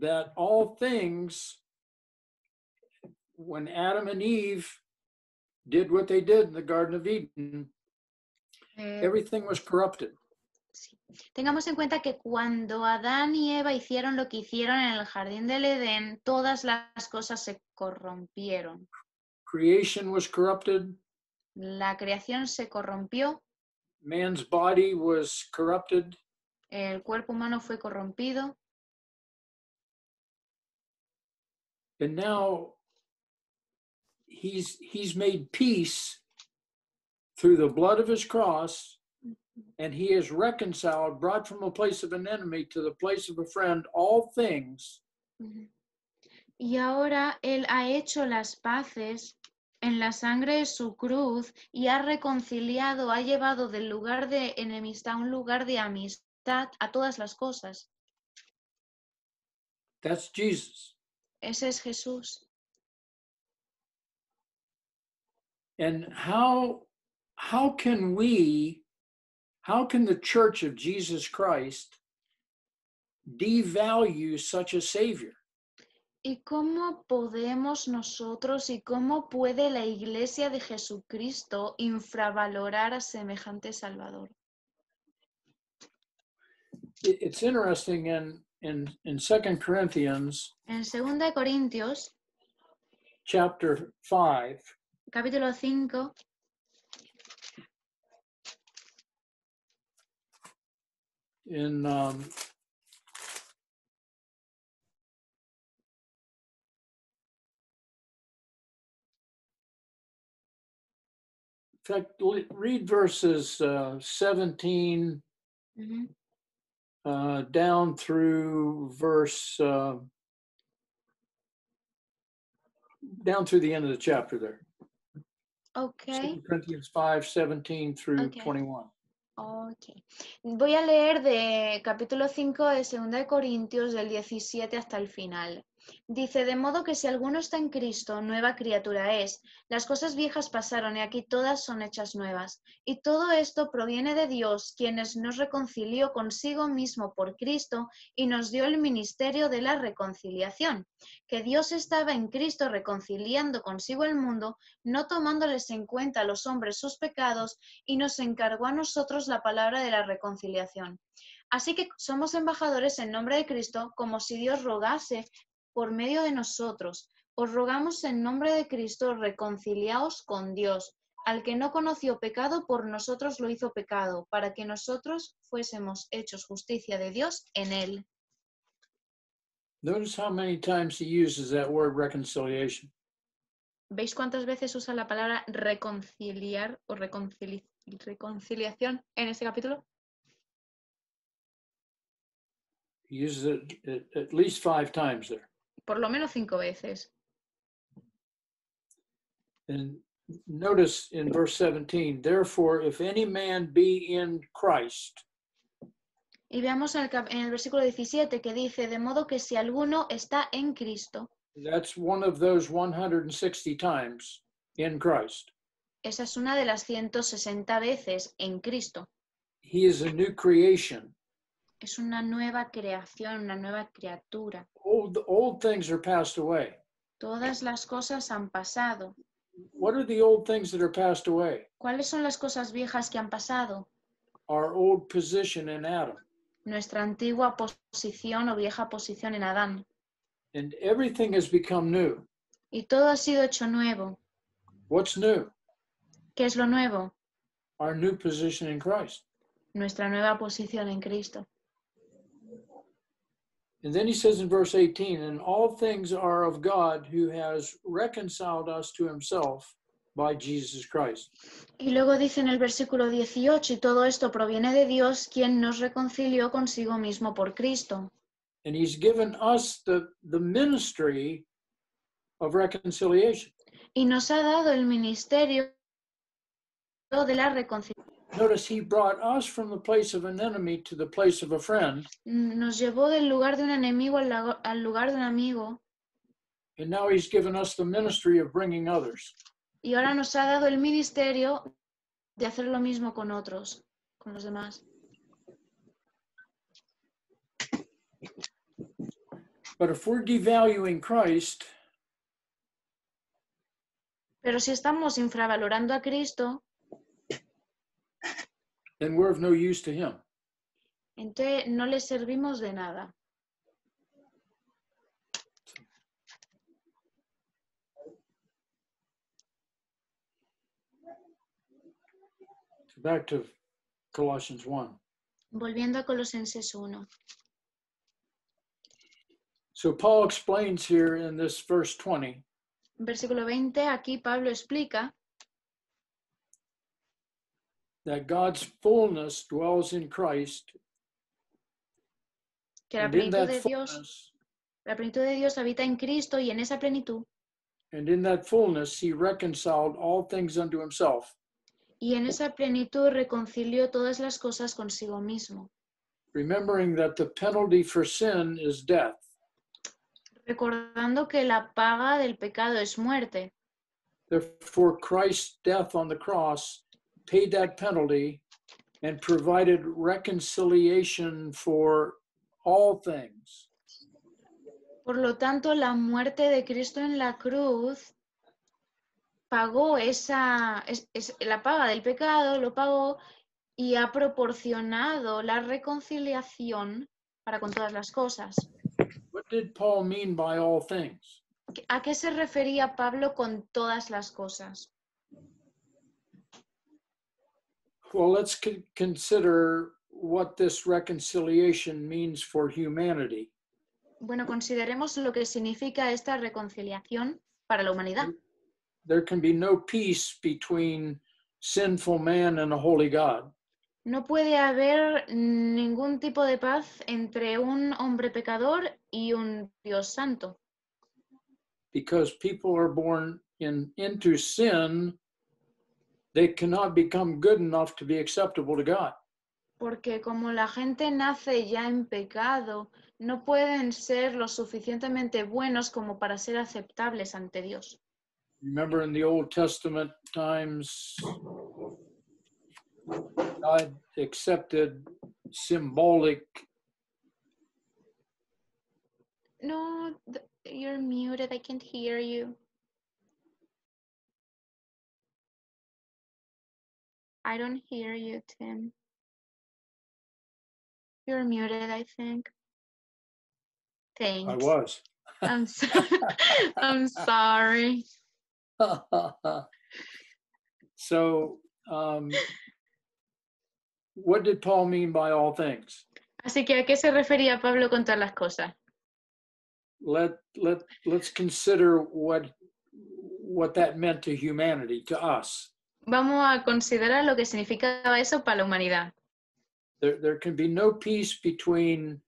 [SPEAKER 1] that all things, when Adam and Eve did what they did in the Garden of Eden, everything was corrupted.
[SPEAKER 2] Sí. Tengamos en cuenta que cuando Adán y Eva hicieron lo que hicieron en el jardín del Edén, todas las cosas se corrompieron.
[SPEAKER 1] Creation was corrupted.
[SPEAKER 2] La creación se corrompió,
[SPEAKER 1] Man's body was corrupted.
[SPEAKER 2] el cuerpo humano fue corrompido.
[SPEAKER 1] And now he's made peace through the blood of his cross, and he has reconciled, brought from a place of an enemy to the place of a friend, all things.
[SPEAKER 2] Y ahora Él ha hecho las paces en la sangre de su cruz y ha reconciliado, ha llevado del lugar de enemistad a un lugar de amistad a todas las cosas.
[SPEAKER 1] That's Jesus.
[SPEAKER 2] Ese es Jesús.
[SPEAKER 1] And how can the Church of Jesus Christ devalue such a Savior?
[SPEAKER 2] ¿Y cómo podemos nosotros y cómo puede la Iglesia de Jesucristo infravalorar a semejante Salvador?
[SPEAKER 1] It's interesting in 2 Corinthians
[SPEAKER 2] En 2 Corintios,
[SPEAKER 1] chapter 5,
[SPEAKER 2] capítulo 5,
[SPEAKER 1] in in fact, read verses 17 down through verse down through the end of the chapter there.
[SPEAKER 2] Okay.
[SPEAKER 1] 2 Corinthians 5, 17 through
[SPEAKER 2] Okay.
[SPEAKER 1] 21.
[SPEAKER 2] Ok. Voy a leer de capítulo 5 de 2 Corintios del 17 hasta el final. Dice, de modo que si alguno está en Cristo, nueva criatura es. Las cosas viejas pasaron y aquí todas son hechas nuevas. Y todo esto proviene de Dios, quien nos reconcilió consigo mismo por Cristo y nos dio el ministerio de la reconciliación. Que Dios estaba en Cristo reconciliando consigo el mundo, no tomándoles en cuenta a los hombres sus pecados, y nos encargó a nosotros la palabra de la reconciliación. Así que somos embajadores en nombre de Cristo, como si Dios rogase por medio de nosotros. Os rogamos en nombre de Cristo, reconciliaos con Dios. Al que no conoció pecado, por nosotros lo hizo pecado, para que nosotros fuésemos hechos justicia de Dios en él.
[SPEAKER 1] Notice how many times he uses that word reconciliation.
[SPEAKER 2] ¿Veis cuántas veces usa la palabra reconciliar o reconciliación en este capítulo?
[SPEAKER 1] He uses it at least 5 times there.
[SPEAKER 2] Por lo menos 5 veces.
[SPEAKER 1] And notice in verse 17, therefore, if any man be in Christ.
[SPEAKER 2] Y veamos en el versículo 17 que dice, de modo que si alguno está en Cristo.
[SPEAKER 1] That's one of those 160 times in Christ.
[SPEAKER 2] Esa es una de las 160 veces en Cristo.
[SPEAKER 1] He is a new creation.
[SPEAKER 2] Es una nueva creación, una nueva criatura.
[SPEAKER 1] Old things are passed away.
[SPEAKER 2] Todas las cosas han pasado.
[SPEAKER 1] What are the old things that are passed away?
[SPEAKER 2] ¿Cuáles son las cosas viejas que han pasado?
[SPEAKER 1] Our old position in Adam.
[SPEAKER 2] Nuestra antigua posición o vieja posición en Adán.
[SPEAKER 1] And everything has become new.
[SPEAKER 2] Y todo ha sido hecho nuevo.
[SPEAKER 1] What's new?
[SPEAKER 2] ¿Qué es lo nuevo?
[SPEAKER 1] Our new position in Christ.
[SPEAKER 2] nuestra nueva posición en Cristo.
[SPEAKER 1] And then he says in verse 18, and all things are of God who has reconciled us to himself by Jesus Christ.
[SPEAKER 2] Y luego dice en el versículo 18, y todo esto proviene de Dios, quien nos reconcilió consigo mismo por Cristo.
[SPEAKER 1] And he's given us the ministry of reconciliation.
[SPEAKER 2] Y nos ha dado el ministerio de la reconciliación.
[SPEAKER 1] Notice he brought us from the place of an enemy to the place of a friend.
[SPEAKER 2] Nos llevó del lugar de un enemigo al lugar de un amigo.
[SPEAKER 1] And now he's given us the ministry of bringing others.
[SPEAKER 2] Y ahora nos ha dado el ministerio de hacer lo mismo con otros, con los demás.
[SPEAKER 1] But if we're devaluing Christ,
[SPEAKER 2] Pero si estamos infravalorando a Cristo,
[SPEAKER 1] then we're of no use to him.
[SPEAKER 2] entonces no le servimos de nada.
[SPEAKER 1] So back to Colossians 1.
[SPEAKER 2] Volviendo a Colosenses 1.
[SPEAKER 1] So Paul explains here in this verse 20
[SPEAKER 2] Versículo 20, aquí Pablo explica
[SPEAKER 1] that God's fullness dwells in Christ,
[SPEAKER 2] que la
[SPEAKER 1] and in
[SPEAKER 2] plenitud
[SPEAKER 1] that
[SPEAKER 2] de Dios,
[SPEAKER 1] fullness,
[SPEAKER 2] la plenitud de Dios habita en Cristo y en esa plenitud,
[SPEAKER 1] he reconciled all things unto himself,
[SPEAKER 2] y en esa plenitud reconcilió todas las cosas consigo mismo,
[SPEAKER 1] remembering that the penalty for sin is death.
[SPEAKER 2] recordando que la paga del pecado es muerte.
[SPEAKER 1] Therefore, Christ's death on the cross paid that penalty and provided reconciliation for all things.
[SPEAKER 2] Por lo tanto, la muerte de Cristo en la cruz pagó la paga del pecado, lo pagó y ha proporcionado la reconciliación para con todas las cosas.
[SPEAKER 1] What did Paul mean by all things?
[SPEAKER 2] ¿A qué se refería Pablo con todas las cosas?
[SPEAKER 1] Well, let's consider what this reconciliation means for humanity.
[SPEAKER 2] Bueno, consideremos lo que significa esta reconciliación para la humanidad.
[SPEAKER 1] There can be no peace between sinful man and a holy God.
[SPEAKER 2] No puede haber ningún tipo de paz entre un hombre pecador y un Dios santo.
[SPEAKER 1] Because people are born into sin, they cannot become good enough to be acceptable to God.
[SPEAKER 2] Porque como la gente nace ya en pecado, no pueden ser lo suficientemente buenos como para ser aceptables ante Dios.
[SPEAKER 1] Remember in the Old Testament times, God accepted symbolic.
[SPEAKER 2] No, you're muted. I can't hear you. I don't hear you, Tim. You're muted, I think. Thanks.
[SPEAKER 1] I was.
[SPEAKER 2] I'm I'm sorry.
[SPEAKER 1] So, what did Paul mean by all things?
[SPEAKER 2] Así que ¿a qué se refería Pablo con todas las cosas?
[SPEAKER 1] Let's consider what that meant to humanity, to us.
[SPEAKER 2] Vamos a considerar lo que significaba eso para la humanidad.
[SPEAKER 1] There can be no peace between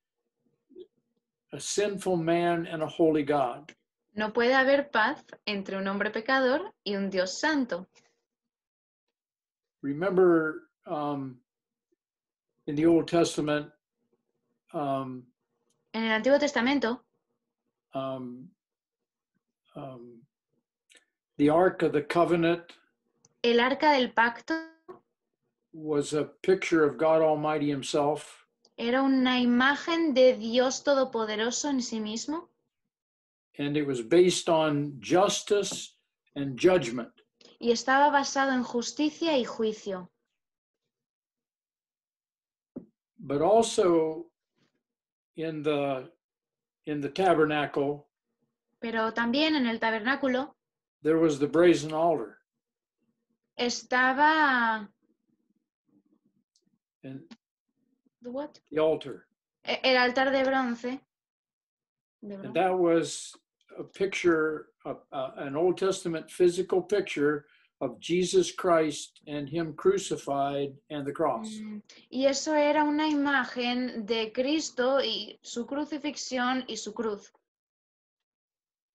[SPEAKER 1] a sinful man and a holy God.
[SPEAKER 2] No puede haber paz entre un hombre pecador y un Dios santo.
[SPEAKER 1] Remember, in the Old Testament,
[SPEAKER 2] En el Antiguo Testamento,
[SPEAKER 1] the Ark of the Covenant
[SPEAKER 2] el Arca del Pacto
[SPEAKER 1] was a picture of God Almighty himself.
[SPEAKER 2] era una imagen de Dios Todopoderoso en sí mismo.
[SPEAKER 1] And it was based on justice and judgment.
[SPEAKER 2] Y estaba basado en justicia y juicio.
[SPEAKER 1] But also in the tabernacle,
[SPEAKER 2] Pero también en el tabernáculo
[SPEAKER 1] there was the brazen altar.
[SPEAKER 2] estaba
[SPEAKER 1] And
[SPEAKER 2] The what?
[SPEAKER 1] the altar.
[SPEAKER 2] El altar de bronce.
[SPEAKER 1] And that was a picture, an Old Testament physical picture of Jesus Christ and him crucified and the cross.
[SPEAKER 2] Y eso era una imagen de Cristo y su crucifixión y su cruz.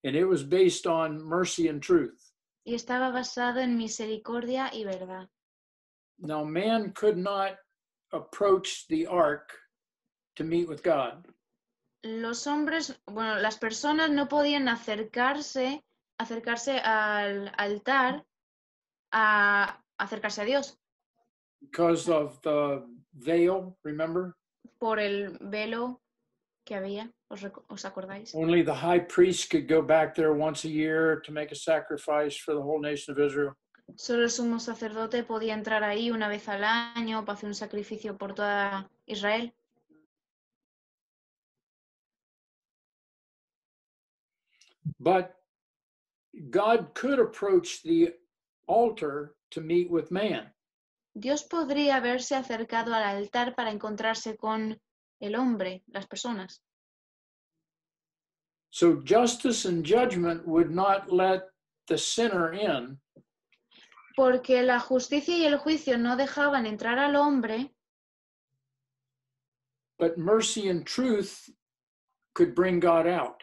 [SPEAKER 1] And it was based on mercy and truth.
[SPEAKER 2] Y estaba basado en misericordia y verdad.
[SPEAKER 1] Now, man could not approach the ark to meet with God.
[SPEAKER 2] Los hombres, bueno, las personas no podían acercarse al altar a acercarse a Dios
[SPEAKER 1] Because of the veil, remember?
[SPEAKER 2] por el velo que había, ¿os acordáis?
[SPEAKER 1] Only the high priest could go back there once a year to make a sacrifice for the whole nation of Israel.
[SPEAKER 2] Solo el sumo sacerdote podía entrar ahí una vez al año para hacer un sacrificio por toda Israel.
[SPEAKER 1] But God could approach the altar to meet with man.
[SPEAKER 2] Dios podría haberse acercado al altar para encontrarse con el hombre, las personas.
[SPEAKER 1] So justice and judgment would not let the sinner in,
[SPEAKER 2] Porque la justicia y el juicio no dejaban entrar al hombre,
[SPEAKER 1] but mercy and truth could bring God out.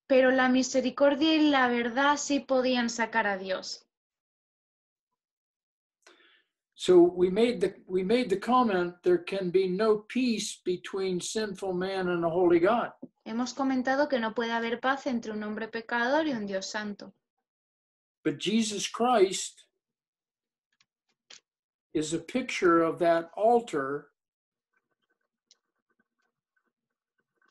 [SPEAKER 2] pero la misericordia y la verdad sí podían sacar a Dios.
[SPEAKER 1] So we made the comment, there can be no peace between sinful man and a holy God.
[SPEAKER 2] Hemos comentado que no puede haber paz entre un hombre pecador y un Dios santo.
[SPEAKER 1] But Jesus Christ is a picture of that altar,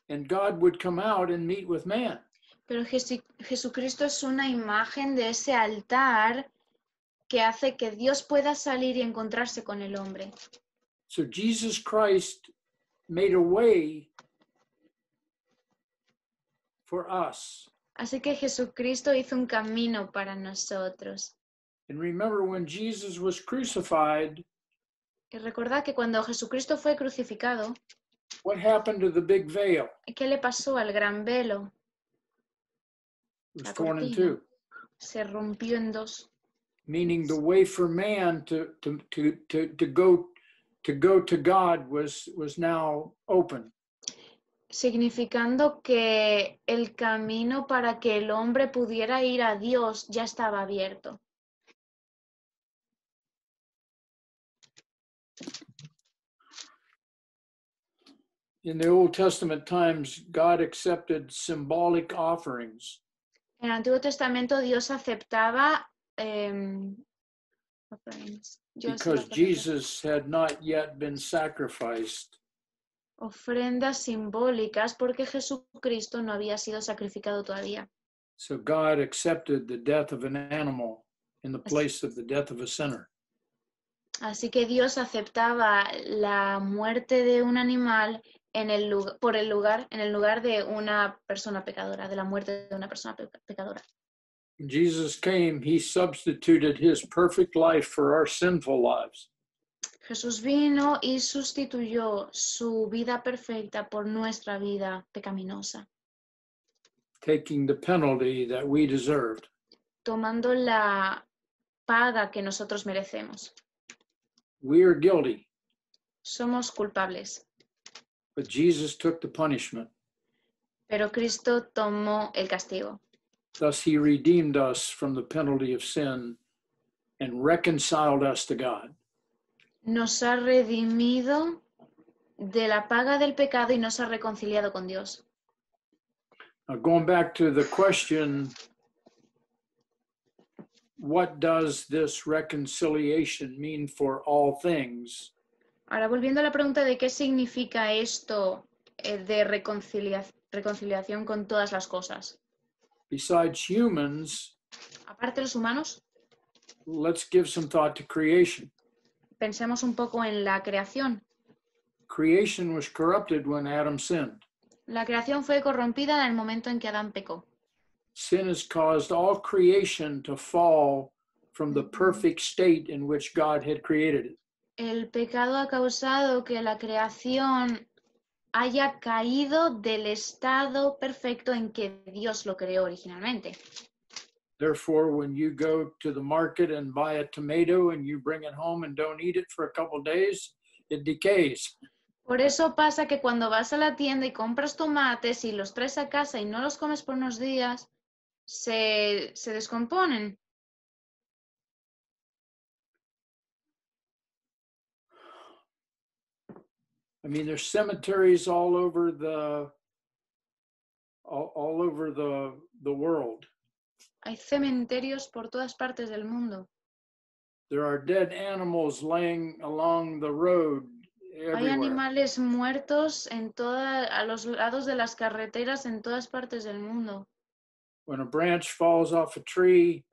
[SPEAKER 1] and God would come out and meet with man.
[SPEAKER 2] Pero Jesucristo es una imagen de ese altar que hace que Dios pueda salir y encontrarse con el hombre.
[SPEAKER 1] So Jesus Christ made a way for us.
[SPEAKER 2] Así que Jesucristo hizo un camino para nosotros.
[SPEAKER 1] And remember, when Jesus was crucified,
[SPEAKER 2] Y recordad que cuando Jesucristo fue crucificado,
[SPEAKER 1] what happened to the big veil?
[SPEAKER 2] ¿qué le pasó al gran velo?
[SPEAKER 1] It was
[SPEAKER 2] La
[SPEAKER 1] torn in
[SPEAKER 2] cortina.
[SPEAKER 1] two,
[SPEAKER 2] Se rompió en dos,
[SPEAKER 1] meaning the way for man to go to God was now open.
[SPEAKER 2] significando que el camino para que el hombre pudiera ir a Dios ya estaba abierto.
[SPEAKER 1] In the Old Testament times, God accepted symbolic offerings.
[SPEAKER 2] En el Antiguo Testamento Dios aceptaba
[SPEAKER 1] Because Jesus had not yet been sacrificed.
[SPEAKER 2] ofrendas simbólicas porque Jesucristo no había sido sacrificado todavía.
[SPEAKER 1] So God accepted the death of an animal in the place of the death of a sinner.
[SPEAKER 2] Así que Dios aceptaba la muerte de un animal en el lugar de una persona pecadora, de la muerte de una persona pecadora.
[SPEAKER 1] When Jesus came, he substituted his perfect life for our sinful lives.
[SPEAKER 2] Jesús vino y sustituyó su vida perfecta por nuestra vida pecaminosa,
[SPEAKER 1] Taking the penalty that we deserved.
[SPEAKER 2] tomando la paga que nosotros merecemos.
[SPEAKER 1] We are guilty,
[SPEAKER 2] Somos culpables,
[SPEAKER 1] but Jesus took the punishment.
[SPEAKER 2] pero Cristo tomó el castigo.
[SPEAKER 1] Thus, he redeemed us from the penalty of sin and reconciled us to God.
[SPEAKER 2] Nos ha redimido de la paga del pecado y nos ha reconciliado con Dios.
[SPEAKER 1] Now, going back to the question, what does this reconciliation mean for all things?
[SPEAKER 2] Ahora, volviendo a la pregunta de qué significa esto de reconciliación con todas las cosas.
[SPEAKER 1] Besides humans,
[SPEAKER 2] Aparte de los humanos,
[SPEAKER 1] let's give some thought to creation.
[SPEAKER 2] pensemos un poco en la creación.
[SPEAKER 1] Creation was corrupted when Adam sinned.
[SPEAKER 2] La creación fue corrompida en el momento en que Adán pecó.
[SPEAKER 1] Sin has caused all creation to fall from the perfect state in which God had created it.
[SPEAKER 2] El pecado ha causado que la creación haya caído del estado perfecto en que Dios lo creó originalmente.
[SPEAKER 1] Therefore, when you go to the market and buy a tomato and you bring it home and don't eat it for a couple of days, it decays.
[SPEAKER 2] Por eso pasa que cuando vas a la tienda y compras tomates y los traes a casa y no los comes por unos días, se descomponen.
[SPEAKER 1] I mean, there's cemeteries all over the world.
[SPEAKER 2] Hay cementerios por todas partes del mundo.
[SPEAKER 1] There are dead animals laying along the road
[SPEAKER 2] Hay
[SPEAKER 1] everywhere.
[SPEAKER 2] animales muertos a los lados de las carreteras en todas partes del mundo.
[SPEAKER 1] When a branch falls off a tree,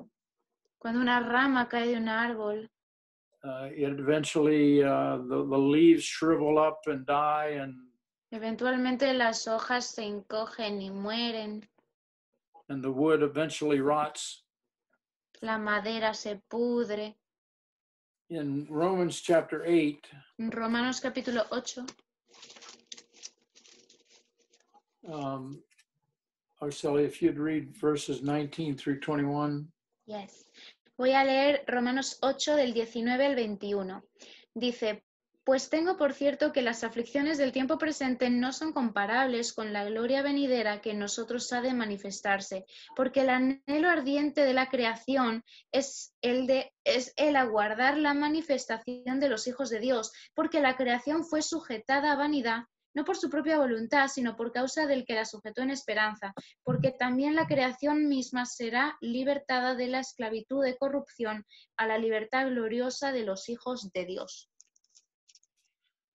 [SPEAKER 2] Cuando una rama cae de un árbol,
[SPEAKER 1] it eventually the leaves shrivel up and die, and
[SPEAKER 2] eventualmente las hojas se encogen y mueren.
[SPEAKER 1] the wood eventually rots.
[SPEAKER 2] La madera se pudre.
[SPEAKER 1] In Romans chapter 8,
[SPEAKER 2] En Romanos capítulo 8,
[SPEAKER 1] Araceli, if you'd read verses 19 through 21.
[SPEAKER 2] yes. Voy a leer Romanos 8 del 19 al 21. Dice, pues tengo por cierto que las aflicciones del tiempo presente no son comparables con la gloria venidera que en nosotros ha de manifestarse, porque el anhelo ardiente de la creación es el aguardar la manifestación de los hijos de Dios, porque la creación fue sujetada a vanidad, no por su propia voluntad, sino por causa del que la sujetó en esperanza, porque también la creación misma será libertada de la esclavitud de corrupción a la libertad gloriosa de los hijos de Dios.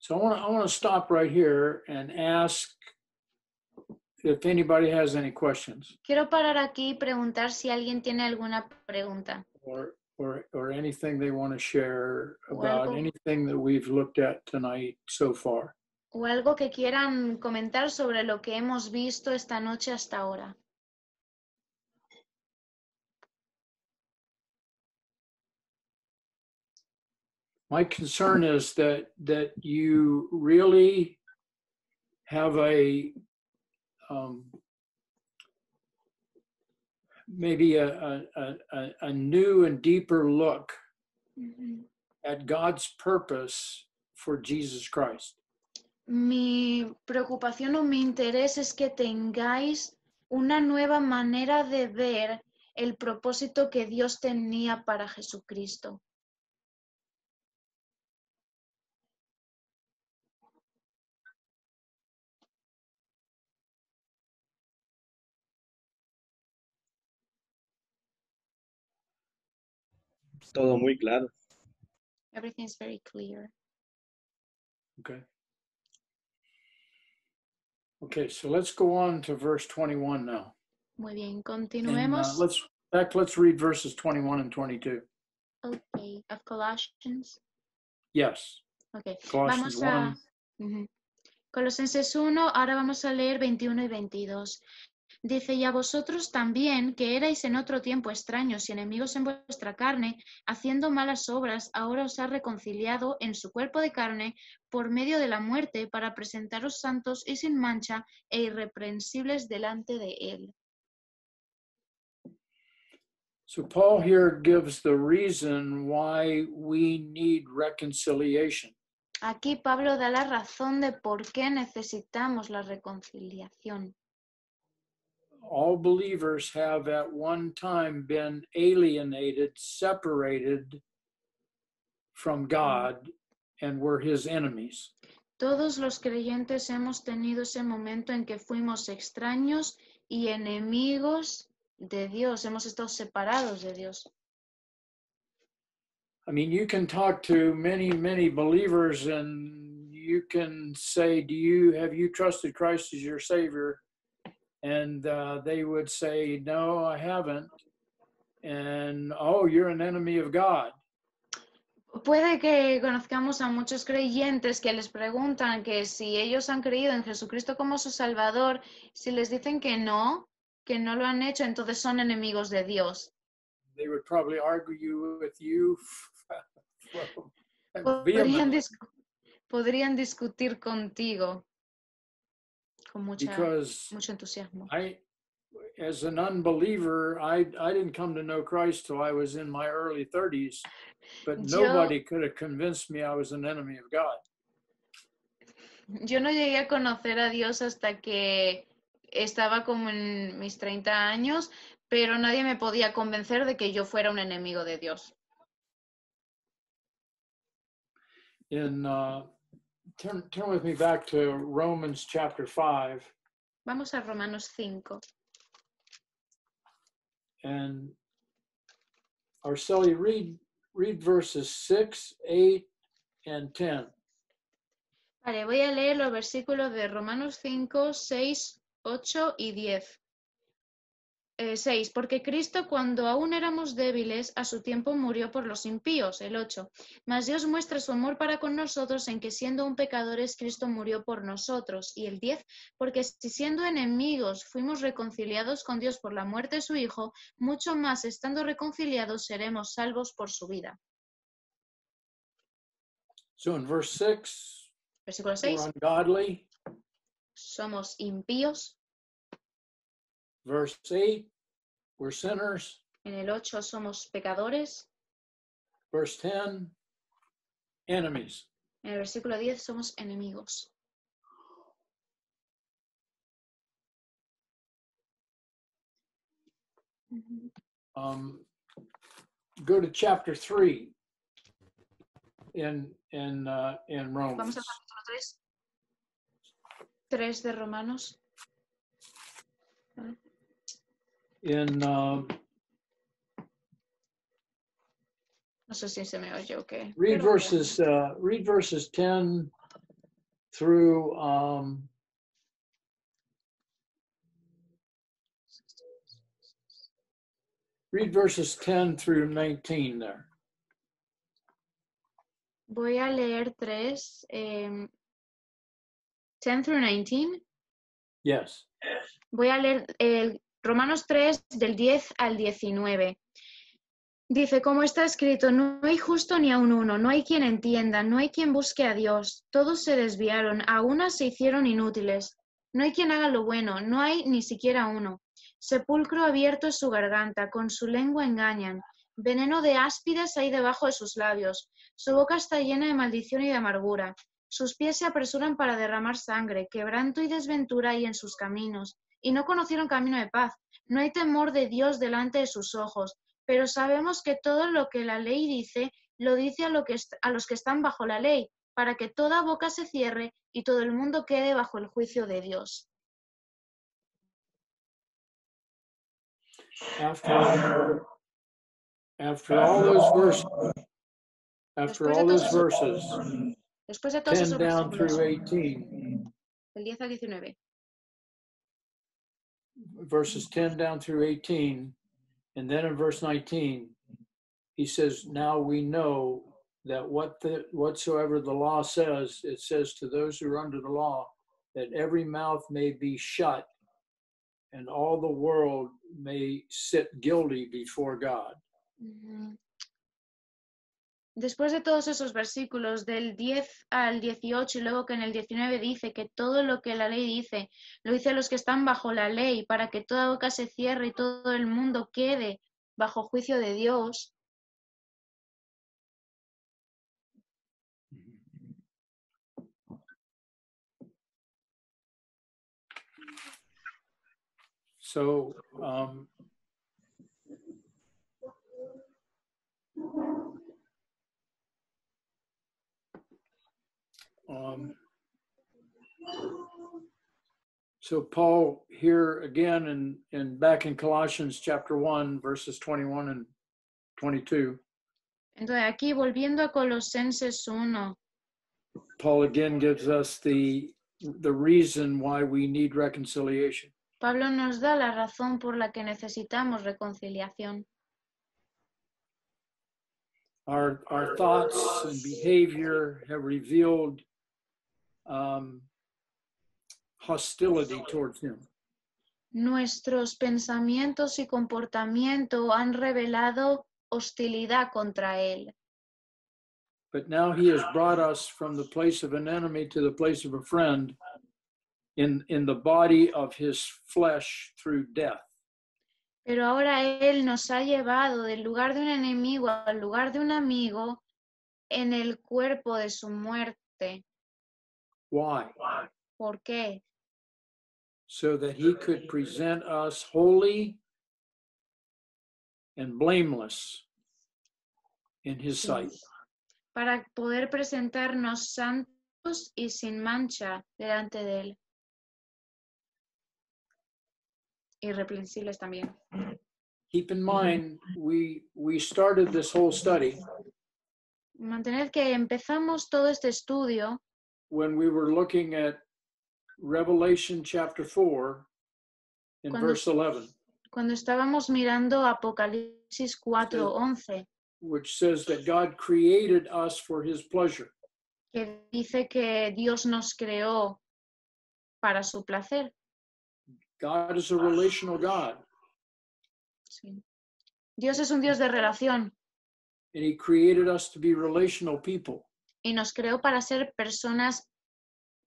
[SPEAKER 1] So I want to stop right here and ask if anybody has any questions
[SPEAKER 2] Quiero parar aquí y preguntar si alguien tiene alguna pregunta
[SPEAKER 1] or anything they want to share
[SPEAKER 2] O
[SPEAKER 1] about
[SPEAKER 2] algo.
[SPEAKER 1] anything that we've looked at tonight so far.
[SPEAKER 2] o algo que quieran comentar sobre lo que hemos visto esta noche hasta ahora.
[SPEAKER 1] My concern is that you really have maybe a new and deeper look at God's purpose for Jesus Christ.
[SPEAKER 2] Mi preocupación o mi interés es que tengáis una nueva manera de ver el propósito que Dios tenía para Jesucristo.
[SPEAKER 3] Todo muy claro.
[SPEAKER 2] Everything is very clear.
[SPEAKER 1] Okay. Okay, so let's go on to verse 21 now.
[SPEAKER 2] Muy bien,
[SPEAKER 1] And
[SPEAKER 2] continuemos.
[SPEAKER 1] let's read verses 21 and 22.
[SPEAKER 2] Okay, of Colossians.
[SPEAKER 1] Yes.
[SPEAKER 2] Okay,
[SPEAKER 1] Colossians
[SPEAKER 2] vamos a
[SPEAKER 1] 1.
[SPEAKER 2] Colosenses 1, ahora vamos a leer 21 y 22. Dice, y a vosotros también, que erais en otro tiempo extraños y enemigos en vuestra carne, haciendo malas obras, ahora os ha reconciliado en su cuerpo de carne por medio de la muerte, para presentaros santos y sin mancha e irreprensibles delante de él.
[SPEAKER 1] So Paul here gives the reason why we need reconciliation.
[SPEAKER 2] Aquí Pablo da la razón de por qué necesitamos la reconciliación.
[SPEAKER 1] All believers have at one time been alienated, separated from God, and were his enemies.
[SPEAKER 2] Todos los creyentes hemos tenido ese momento en que fuimos extraños y enemigos de Dios, hemos estado separados de Dios.
[SPEAKER 1] I mean, you can talk to many believers and you can say, have you trusted Christ as your Savior? And they would say, no, I haven't. And, oh, you're an enemy of God.
[SPEAKER 2] Puede que conozcamos a muchos creyentes que les preguntan que si ellos han creído en Jesucristo como su Salvador, si les dicen que no lo han hecho, entonces son enemigos de Dios.
[SPEAKER 1] They would probably argue with you
[SPEAKER 2] podrían,
[SPEAKER 1] vehemently,
[SPEAKER 2] podrían discutir contigo con
[SPEAKER 1] because
[SPEAKER 2] mucho entusiasmo.
[SPEAKER 1] as an unbeliever, I didn't come to know Christ till I was in my early 30s, but
[SPEAKER 2] Yo,
[SPEAKER 1] nobody could have convinced me I was an enemy of God.
[SPEAKER 2] yo no llegué a conocer a Dios hasta que estaba como en mis 30 años, pero nadie me podía convencer de que yo fuera un enemigo de Dios.
[SPEAKER 1] Turn with me back to Romans chapter 5.
[SPEAKER 2] Vamos a Romanos 5.
[SPEAKER 1] And Arceli, read verses 6, 8, and 10.
[SPEAKER 2] Vale, voy a leer los versículos de Romanos 5, 6, 8 y 10. 6. Porque Cristo, cuando aún éramos débiles, a su tiempo murió por los impíos. El 8. Mas Dios muestra su amor para con nosotros en que siendo aún pecadores, Cristo murió por nosotros. Y el 10. Porque si siendo enemigos fuimos reconciliados con Dios por la muerte de su Hijo, mucho más estando reconciliados seremos salvos por su vida.
[SPEAKER 1] So in verse 6,
[SPEAKER 2] Versículo
[SPEAKER 1] we're
[SPEAKER 2] 6.
[SPEAKER 1] ungodly.
[SPEAKER 2] Somos impíos.
[SPEAKER 1] Verse 8, we're sinners.
[SPEAKER 2] En el 8 somos pecadores.
[SPEAKER 1] Verse 10, enemies.
[SPEAKER 2] En el versículo 10 somos enemigos.
[SPEAKER 1] Go to chapter 3 in
[SPEAKER 2] Vamos
[SPEAKER 1] Romans.
[SPEAKER 2] al capítulo 3. 3 de Romanos.
[SPEAKER 1] No
[SPEAKER 2] sé si se me oye o qué.
[SPEAKER 1] Read verses 10 through read verses 10 through 19 there.
[SPEAKER 2] Voy a leer 3, 10 through 19.
[SPEAKER 1] Yes.
[SPEAKER 2] Voy a leer Romanos 3 del 10 al 19. Dice, como está escrito, no hay justo ni aun uno, no hay quien entienda, no hay quien busque a Dios. Todos se desviaron, a unas se hicieron inútiles. No hay quien haga lo bueno, no hay ni siquiera uno. Sepulcro abierto es su garganta, con su lengua engañan. Veneno de áspides hay debajo de sus labios. Su boca está llena de maldición y de amargura. Sus pies se apresuran para derramar sangre, quebranto y desventura hay en sus caminos. Y no conocieron camino de paz. No hay temor de Dios delante de sus ojos. Pero sabemos que todo lo que la ley dice, lo dice a los que están bajo la ley, para que toda boca se cierre y todo el mundo quede bajo el juicio de Dios.
[SPEAKER 1] After all those verses,
[SPEAKER 2] después de todos
[SPEAKER 1] 10
[SPEAKER 2] esos
[SPEAKER 1] down
[SPEAKER 2] versículos,
[SPEAKER 1] through 18,
[SPEAKER 2] del 10 al 19,
[SPEAKER 1] verses 10 down through 18, and then in verse 19, he says, now we know that whatsoever the law says, it says to those who are under the law, that every mouth may be shut and all the world may sit guilty before God.
[SPEAKER 2] Después de todos esos versículos del 10 al 18 y luego que en el 19 dice que todo lo que la ley dice, lo dice a los que están bajo la ley para que toda boca se cierre y todo el mundo quede bajo juicio de Dios.
[SPEAKER 1] So, so Paul here again and back in Colossians chapter 1, verses 21 and 22.
[SPEAKER 2] Entonces aquí volviendo a Colosenses 1,
[SPEAKER 1] Paul again gives us the reason why we need reconciliation.
[SPEAKER 2] Pablo nos da la razón por la que necesitamos reconciliación.
[SPEAKER 1] Our thoughts and behavior have revealed hostility towards him.
[SPEAKER 2] Nuestros pensamientos y comportamiento han revelado hostilidad contra él.
[SPEAKER 1] but now he has brought us from the place of an enemy to the place of a friend in the body of his flesh through death.
[SPEAKER 2] Pero ahora Él nos ha llevado del lugar de un enemigo al lugar de un amigo en el cuerpo de su muerte.
[SPEAKER 1] Why?
[SPEAKER 2] ¿Por qué?
[SPEAKER 1] So that he could present us holy and blameless in his sight.
[SPEAKER 2] Para poder presentarnos santos y sin mancha delante de Él. Irreprensibles también.
[SPEAKER 1] Keep in mind, we started this whole study
[SPEAKER 2] Mantened que empezamos todo este estudio
[SPEAKER 1] when we were looking at Revelation chapter 4 in
[SPEAKER 2] Cuando-
[SPEAKER 1] verse 11,
[SPEAKER 2] cuando estábamos mirando Apocalipsis 4:11,
[SPEAKER 1] which says that God created us for his pleasure.
[SPEAKER 2] que dice que Dios nos creó para su placer.
[SPEAKER 1] God is a relational God,
[SPEAKER 2] Sí. Dios es un Dios de relación
[SPEAKER 1] and he created us to be relational people.
[SPEAKER 2] y nos creó para ser personas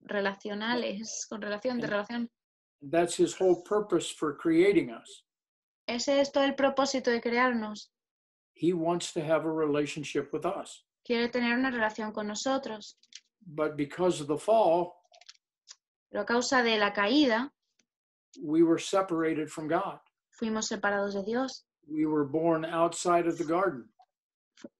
[SPEAKER 2] relacionales, con relación, de relación.
[SPEAKER 1] That's his whole purpose for creating us.
[SPEAKER 2] Ese es todo el propósito de crearnos.
[SPEAKER 1] He wants to have a relationship with us.
[SPEAKER 2] Quiere tener una relación con nosotros.
[SPEAKER 1] But because of the fall,
[SPEAKER 2] Pero a causa de la caída,
[SPEAKER 1] we were separated from God.
[SPEAKER 2] fuimos separados de Dios.
[SPEAKER 1] We were born outside of the garden.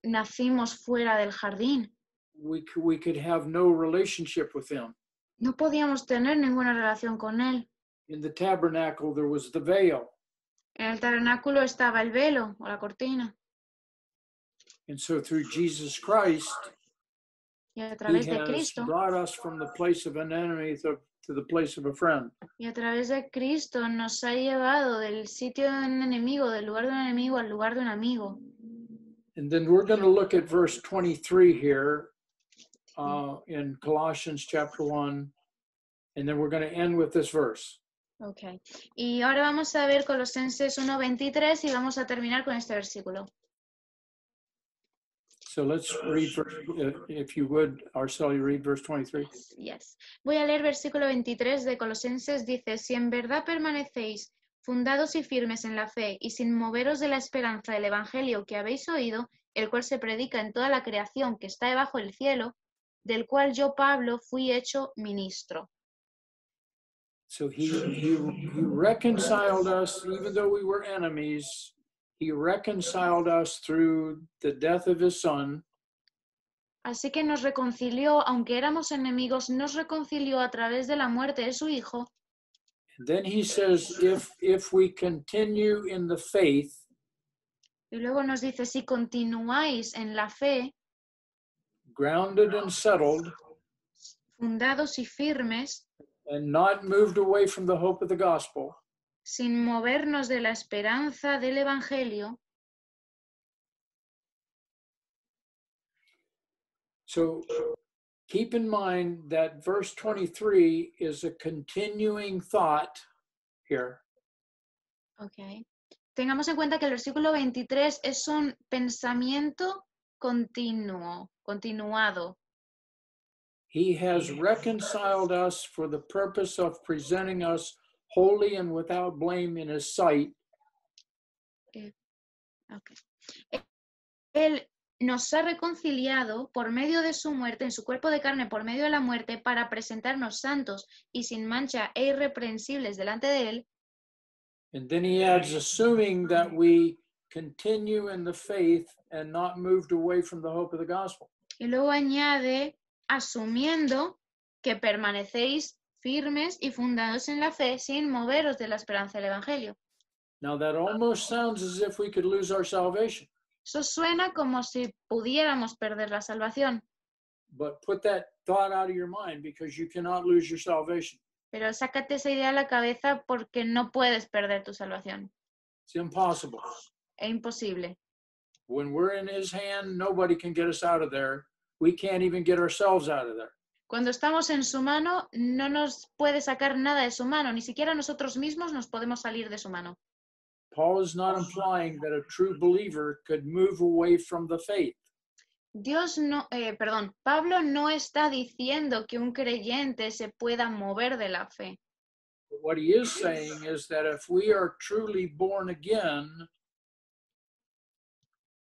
[SPEAKER 2] Nacimos fuera del jardín.
[SPEAKER 1] We could have no relationship with him.
[SPEAKER 2] No podíamos tener ninguna relación con Él.
[SPEAKER 1] In the tabernacle, there was the veil.
[SPEAKER 2] En el tabernáculo estaba el velo o la cortina.
[SPEAKER 1] And so through Jesus Christ,
[SPEAKER 2] Y a
[SPEAKER 1] he
[SPEAKER 2] través de
[SPEAKER 1] has
[SPEAKER 2] Cristo,
[SPEAKER 1] brought us from the place of an enemy to the place of a friend.
[SPEAKER 2] y a través de Cristo nos ha llevado del sitio de un enemigo, del lugar de un enemigo al lugar de un amigo.
[SPEAKER 1] And then we're going to look at verse 23 here in Colossians chapter 1. And then we're going to end with this verse.
[SPEAKER 2] Okay. Y ahora vamos a ver Colosenses 1:23 y vamos a terminar con este versículo.
[SPEAKER 1] So let's read, if you would, Arceli, read verse 23.
[SPEAKER 2] Yes. Voy a leer versículo 23 de Colosenses. Dice, si en verdad permanecéis fundados y firmes en la fe y sin moveros de la esperanza del Evangelio que habéis oído, el cual se predica en toda la creación que está debajo del cielo, del cual yo, Pablo, fui hecho ministro.
[SPEAKER 1] So he reconciled us, even though we were enemies, he reconciled us through the death of his son.
[SPEAKER 2] Así que nos reconcilió, aunque éramos enemigos, nos reconcilió a través de la muerte de su Hijo.
[SPEAKER 1] And then he says, if we continue in the faith,
[SPEAKER 2] Y luego nos dice, si continuáis en la fe,
[SPEAKER 1] grounded and settled,
[SPEAKER 2] fundados y firmes,
[SPEAKER 1] and not moved away from the hope of the gospel,
[SPEAKER 2] sin movernos de la esperanza del Evangelio.
[SPEAKER 1] so keep in mind that verse 23 is a continuing thought here.
[SPEAKER 2] Okay. Tengamos en cuenta que el versículo 23 es un pensamiento continuado.
[SPEAKER 1] He has reconciled us for the purpose of presenting us holy and without blame in his sight.
[SPEAKER 2] Okay. Él nos ha reconciliado por medio de su muerte, en su cuerpo de carne, por medio de la muerte, para presentarnos santos y sin mancha e irreprensibles delante de Él.
[SPEAKER 1] And then he adds, assuming that we continue in the faith and not moved away from the hope of the gospel.
[SPEAKER 2] Y luego añade, asumiendo que permanecéis firmes y fundados en la fe sin moveros de la esperanza del Evangelio.
[SPEAKER 1] Now that almost sounds as if we could lose our salvation,
[SPEAKER 2] Eso suena como si pudiéramos perder la salvación,
[SPEAKER 1] but put that thought out of your mind because you cannot lose your salvation.
[SPEAKER 2] pero sácate esa idea a la cabeza porque no puedes perder tu salvación.
[SPEAKER 1] It's impossible.
[SPEAKER 2] Es imposible.
[SPEAKER 1] When we're in his hand, nobody can get us out of there. We can't even get ourselves out of there.
[SPEAKER 2] Cuando estamos en su mano, no nos puede sacar nada de su mano, ni siquiera nosotros mismos nos podemos salir de su mano.
[SPEAKER 1] Paul is not implying that a true believer could move away from the faith.
[SPEAKER 2] Pablo no está diciendo que un creyente se pueda mover de la fe.
[SPEAKER 1] What he is saying is that if we are truly born again,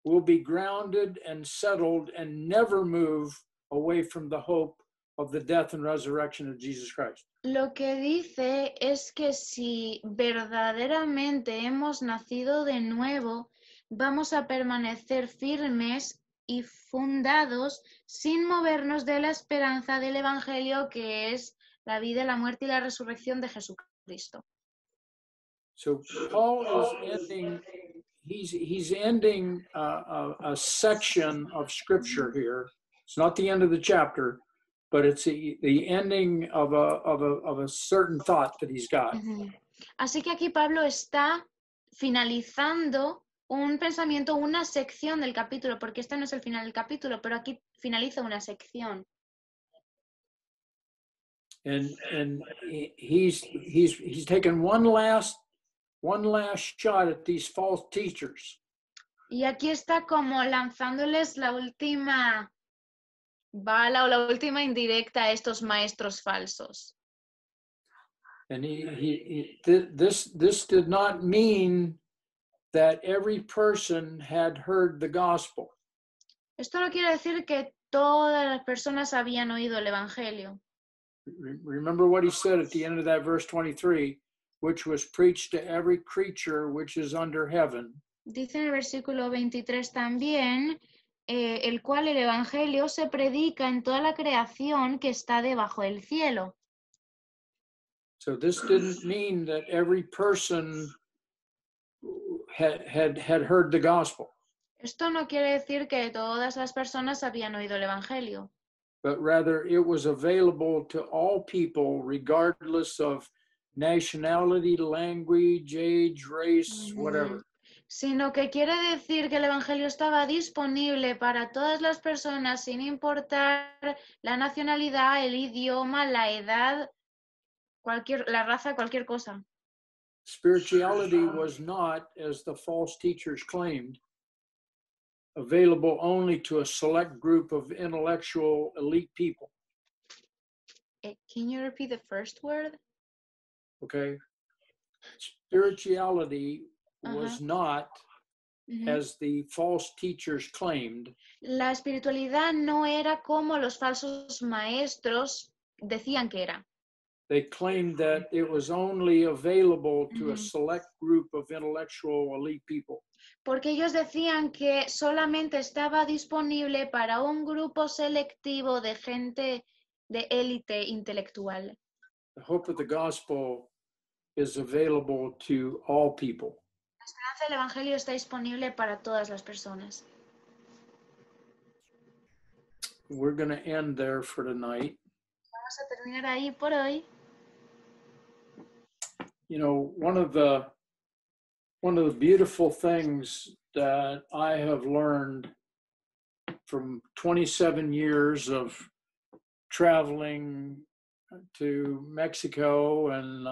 [SPEAKER 1] we'll be grounded and settled and never move away from the hope of the death and resurrection of Jesus Christ.
[SPEAKER 2] Lo que dice es que si verdaderamente hemos nacido de nuevo, vamos a permanecer firmes y fundados sin movernos de la esperanza del Evangelio, que es la vida, la muerte y la resurrección de Jesucristo.
[SPEAKER 1] So Paul is ending, he's ending a section of scripture here. It's not the end of the chapter, but it's the ending of a certain thought that he's got.
[SPEAKER 2] Así que aquí Pablo está finalizando un pensamiento, una sección del capítulo, porque este no es el final del capítulo, pero aquí finaliza una sección.
[SPEAKER 1] And he's taken one last shot at these false teachers.
[SPEAKER 2] Y aquí está como lanzándoles la última bala o la última indirecta a estos maestros falsos.
[SPEAKER 1] And this did not mean that every person had heard the gospel.
[SPEAKER 2] Esto no quiere decir que todas las personas habían oído el Evangelio.
[SPEAKER 1] Remember what he said at the end of that verse 23, which was preached to every creature which is under heaven.
[SPEAKER 2] Dice en el versículo 23 también, el cual el Evangelio se predica en toda la creación que está debajo del cielo.
[SPEAKER 1] So this didn't mean that every person had heard the gospel.
[SPEAKER 2] Esto no quiere decir que todas las personas habían oído el Evangelio.
[SPEAKER 1] But rather it was available to all people regardless of nationality, language, age, race, whatever.
[SPEAKER 2] Sino que quiere decir que el Evangelio estaba disponible para todas las personas sin importar la nacionalidad, el idioma, la edad, la raza, cualquier cosa.
[SPEAKER 1] Spirituality was not, as the false teachers claimed, available only to a select group of intellectual elite people.
[SPEAKER 2] Can you repeat the first word?
[SPEAKER 1] Okay. Spirituality was not, as the false teachers claimed.
[SPEAKER 2] La espiritualidad no era como los falsos maestros decían que era.
[SPEAKER 1] They claimed that it was only available to a select group of intellectual elite people.
[SPEAKER 2] Porque ellos decían que solamente estaba disponible para un grupo selectivo de gente de élite intelectual.
[SPEAKER 1] The hope of the gospel is available to all people.
[SPEAKER 2] La esperanza del Evangelio está disponible para todas las personas.
[SPEAKER 1] We're going to end there for tonight.
[SPEAKER 2] Vamos a terminar ahí por hoy.
[SPEAKER 1] You know, one of the beautiful things that I have learned from 27 years of traveling to Mexico and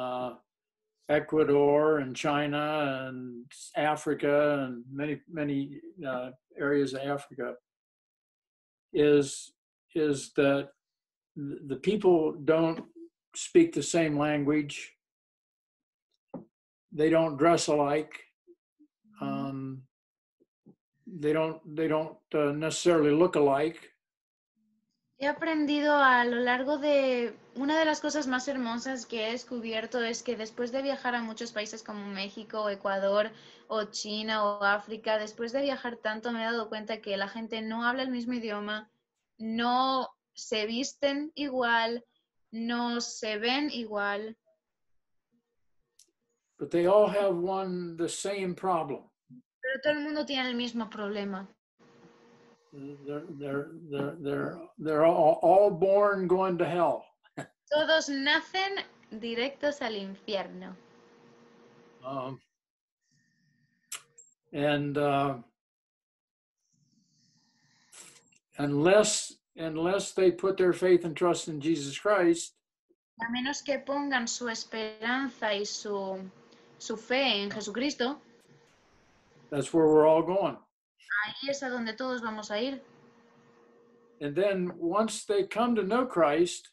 [SPEAKER 1] Ecuador and China and Africa and many areas of Africa is that the people don't speak the same language. They don't dress alike. They don't necessarily look alike.
[SPEAKER 2] He aprendido a lo largo de... Una de las cosas más hermosas que he descubierto es que después de viajar a muchos países como México, Ecuador o China o África, después de viajar tanto me he dado cuenta que la gente no habla el mismo idioma, no se visten igual, no se ven igual.
[SPEAKER 1] But they all have the same problem.
[SPEAKER 2] Pero todo el mundo tiene el mismo problema.
[SPEAKER 1] They're all born going to hell.
[SPEAKER 2] Todos nacen directos al infierno.
[SPEAKER 1] And unless they put their faith and trust in Jesus Christ,
[SPEAKER 2] a menos que pongan su esperanza y su fe en Jesucristo,
[SPEAKER 1] that's where we're all going.
[SPEAKER 2] ahí es a donde todos vamos a ir.
[SPEAKER 1] And then once they come to know Christ,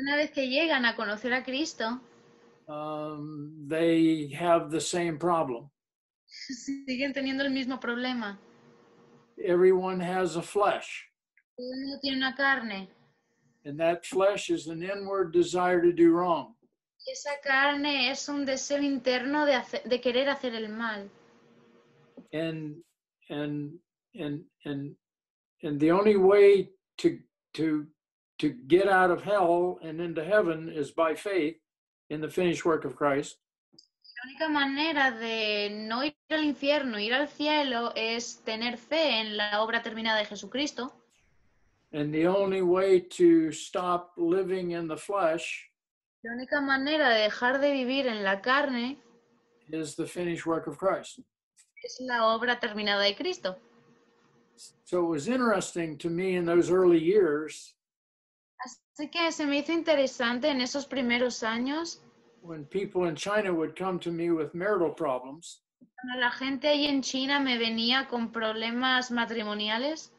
[SPEAKER 2] Una vez que llegan a conocer a Cristo,
[SPEAKER 1] they have the same problem.
[SPEAKER 2] siguen teniendo el mismo problema.
[SPEAKER 1] Everyone has a flesh,
[SPEAKER 2] Todo el mundo tiene una carne.
[SPEAKER 1] and that flesh is an inward desire to do wrong.
[SPEAKER 2] Y esa carne es un deseo interno de querer hacer el mal.
[SPEAKER 1] And the only way to get out of hell and into heaven is by faith in the finished work of Christ.
[SPEAKER 2] La única manera de no ir al infierno, ir al cielo, es tener fe en la obra terminada de Jesucristo.
[SPEAKER 1] And the only way to stop living in the flesh
[SPEAKER 2] La única manera de dejar de vivir en la carne
[SPEAKER 1] is the finished work of Christ.
[SPEAKER 2] es la obra terminada de Cristo.
[SPEAKER 1] So it was interesting to me in those early years
[SPEAKER 2] Así que se me hizo interesante en esos primeros años,
[SPEAKER 1] when people in China would come to me with marital problems.
[SPEAKER 2] cuando la gente ahí en China me venía con problemas matrimoniales.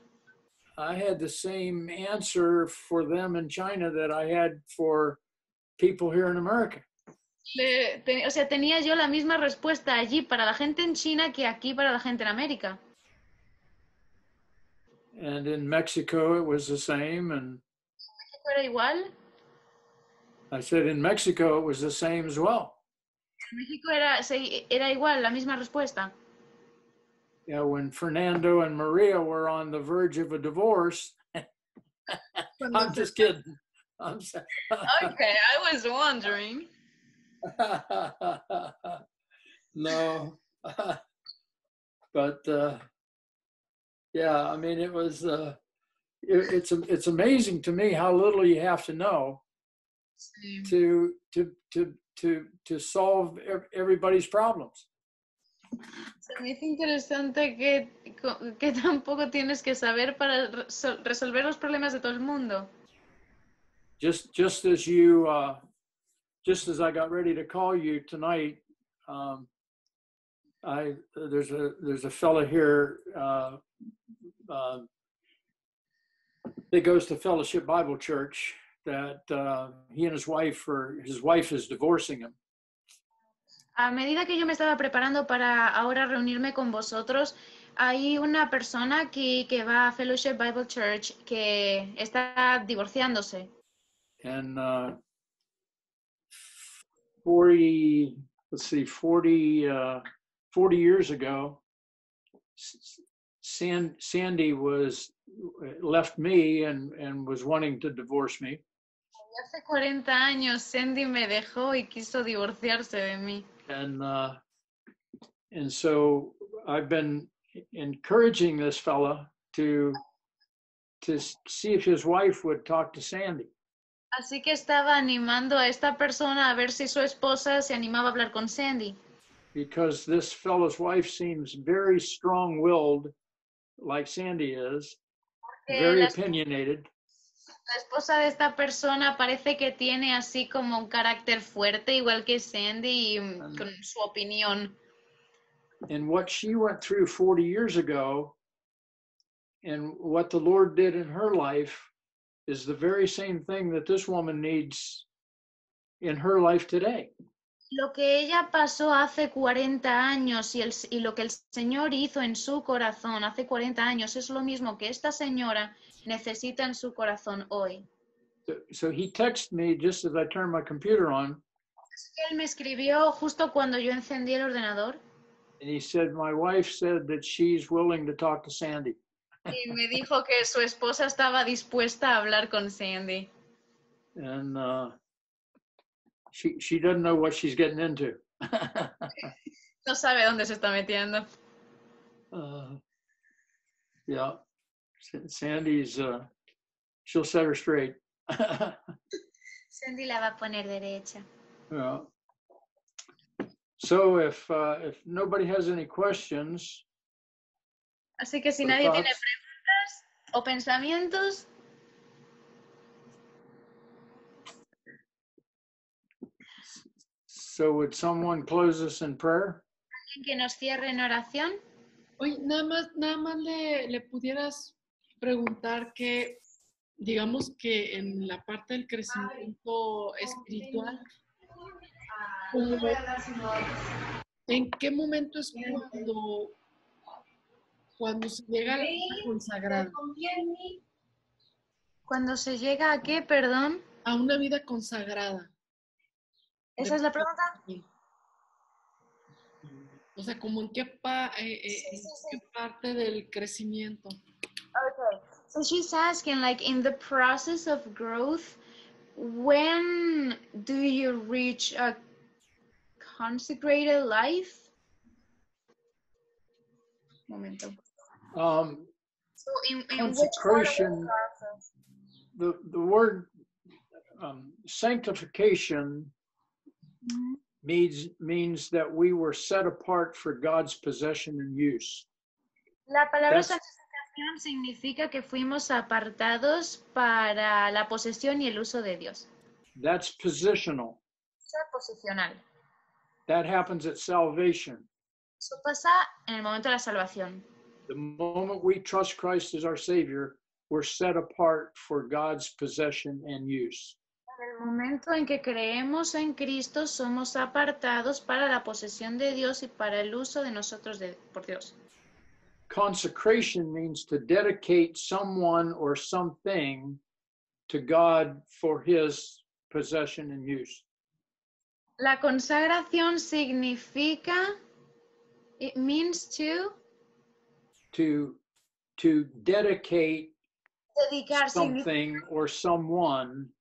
[SPEAKER 1] I had the same answer for them in China that I had for people here in America.
[SPEAKER 2] O sea, tenía yo la misma respuesta allí para la gente en China que aquí para la gente en América.
[SPEAKER 1] And in Mexico, it was the same. And
[SPEAKER 2] ¿Era igual?
[SPEAKER 1] I said, in Mexico, it was the same as well.
[SPEAKER 2] En México era igual, la misma respuesta.
[SPEAKER 1] Yeah, when Fernando and Maria were on the verge of a divorce, I'm just kidding.
[SPEAKER 2] Okay, I was wondering.
[SPEAKER 1] No, but yeah, I mean, it was. It's amazing to me how little you have to know to solve everybody's problems.
[SPEAKER 2] Se me hizo interesante que tampoco tienes que saber para resolver los problemas de todo el mundo.
[SPEAKER 1] Just as I got ready to call you tonight, there's a fella here that goes to Fellowship Bible Church that he and his wife is divorcing him.
[SPEAKER 2] A medida que yo me estaba preparando para ahora reunirme con vosotros, hay una persona que va a Fellowship Bible Church que está divorciándose.
[SPEAKER 1] And 40 years ago, Sandy left me and was wanting to divorce me.
[SPEAKER 2] Hace 40 años Sandy me dejó y quiso divorciarse de mí.
[SPEAKER 1] And so I've been encouraging this fella to see if his wife would talk to Sandy.
[SPEAKER 2] Así que estaba animando a esta persona a ver si su esposa se animaba a hablar con Sandy.
[SPEAKER 1] Because this fellow's wife seems very strong-willed, like Sandy is, very opinionated.
[SPEAKER 2] La esposa de esta persona parece que tiene así como un carácter fuerte, igual que Sandy, y con su opinión.
[SPEAKER 1] And what she went through 40 years ago and what the Lord did in her life is the very same thing that this woman needs in her life today.
[SPEAKER 2] Lo que ella pasó hace 40 años y lo que el Señor hizo en su corazón hace 40 años es lo mismo que esta señora necesita en su corazón hoy.
[SPEAKER 1] So he texted me just as I turned my computer on.
[SPEAKER 2] Así que él me escribió justo cuando yo encendí el ordenador.
[SPEAKER 1] And he said, my wife said that she's willing to talk to Sandy.
[SPEAKER 2] Y me dijo que su esposa estaba dispuesta a hablar con Sandy.
[SPEAKER 1] And she doesn't know what she's getting into.
[SPEAKER 2] No sabe dónde se está metiendo.
[SPEAKER 1] Yeah, Sandy's, she'll set her straight.
[SPEAKER 2] Sandy la va a poner derecha.
[SPEAKER 1] Yeah. So if nobody has any questions.
[SPEAKER 2] Así que si nadie tiene preguntas o pensamientos.
[SPEAKER 1] So would someone close us in prayer?
[SPEAKER 2] ¿Alguien que nos cierre en oración?
[SPEAKER 3] Oye, nada más le pudieras preguntar que, digamos que en la parte del crecimiento espiritual, ¿en qué momento es cuando se llega a la vida consagrada?
[SPEAKER 2] Cuando se llega a qué, perdón.
[SPEAKER 3] A una vida consagrada.
[SPEAKER 2] ¿Esa es la pregunta?
[SPEAKER 3] O sea, como en qué parte del crecimiento.
[SPEAKER 2] Okay. So she's asking, like, in the process of growth, when do you reach a consecrated life? Momento. So in
[SPEAKER 1] Consecration, the word sanctification means that we were set apart for God's possession and use.
[SPEAKER 2] La palabra
[SPEAKER 1] That's-
[SPEAKER 2] santificación significa que fuimos apartados para la posesión y el uso de Dios.
[SPEAKER 1] That's positional.
[SPEAKER 2] Ser posicional.
[SPEAKER 1] That happens at salvation.
[SPEAKER 2] Eso pasa en el momento de la salvación.
[SPEAKER 1] The moment we trust Christ as our Savior, we're set apart for God's possession and use.
[SPEAKER 2] En el momento en que creemos en Cristo, somos apartados para la posesión de Dios y para el uso de nosotros por Dios.
[SPEAKER 1] Consecration means to dedicate someone or something to God for His possession and use.
[SPEAKER 2] La consagración significa, it means to
[SPEAKER 1] dedicate
[SPEAKER 2] dedicar,
[SPEAKER 1] something or someone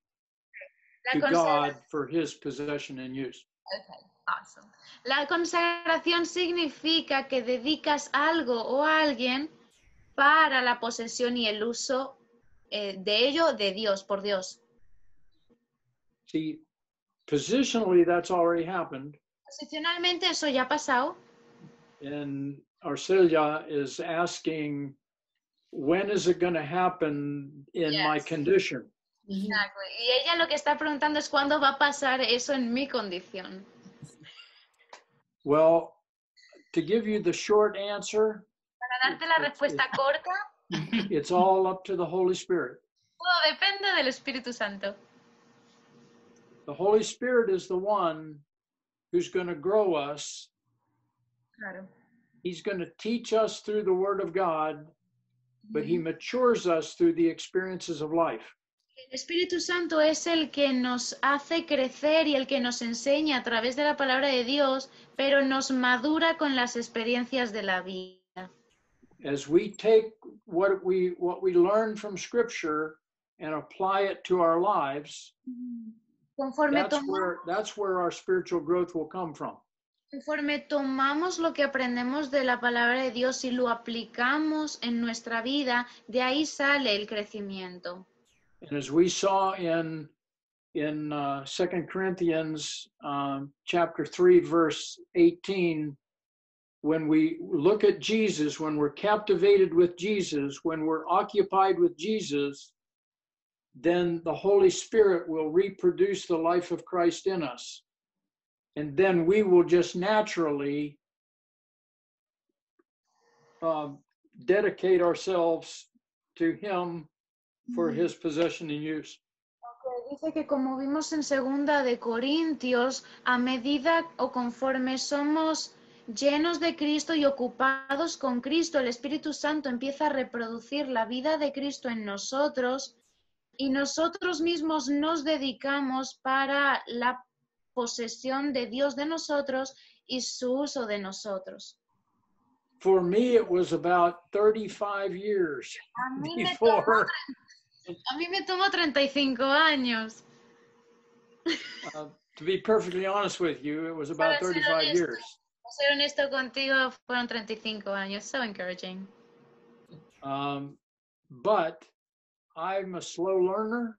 [SPEAKER 1] to God for His possession and use.
[SPEAKER 2] Okay, awesome. La consagración significa que dedicas algo o a alguien para la posesión y el uso de ello de Dios, por Dios.
[SPEAKER 1] See, positionally, that's already happened.
[SPEAKER 2] Posicionalmente eso ya ha pasado.
[SPEAKER 1] And Arcelia is asking, when is it going to happen in my condition?
[SPEAKER 2] Exacto. Y ella lo que está preguntando es cuándo va a pasar eso en mi condición.
[SPEAKER 1] Well, to give you the short answer,
[SPEAKER 2] Para darte la respuesta corta,
[SPEAKER 1] it's all up to the Holy Spirit.
[SPEAKER 2] todo depende del Espíritu Santo.
[SPEAKER 1] The Holy Spirit is the one who's going to grow us.
[SPEAKER 2] Claro.
[SPEAKER 1] He's going to teach us through the Word of God, but He matures us through the experiences of life.
[SPEAKER 2] El Espíritu Santo es el que nos hace crecer y el que nos enseña a través de la palabra de Dios, pero nos madura con las experiencias de la vida.
[SPEAKER 1] As we take what we learn from Scripture and apply it to our lives, that's where our spiritual growth will come from.
[SPEAKER 2] Conforme tomamos lo que aprendemos de la palabra de Dios y lo aplicamos en nuestra vida, de ahí sale el crecimiento.
[SPEAKER 1] And as we saw in 2 Corinthians chapter 3, verse 18, when we look at Jesus, when we're captivated with Jesus, when we're occupied with Jesus, then the Holy Spirit will reproduce the life of Christ in us. And then we will just naturally dedicate ourselves to Him for His possession and use.
[SPEAKER 2] Dice que como vimos en 2 de Corintios, a medida o conforme somos llenos de Cristo y ocupados con Cristo, el Espíritu Santo empieza a reproducir la vida de Cristo en nosotros y nosotros mismos nos dedicamos para la posesión de Dios de nosotros y su uso de nosotros.
[SPEAKER 1] For me, it was about 35 years before.
[SPEAKER 2] A mí me tomó 35 años.
[SPEAKER 1] To be perfectly honest with you, it was about 35 years.
[SPEAKER 2] Para ser honesto contigo, fueron 35 años. So encouraging.
[SPEAKER 1] But I'm a slow learner.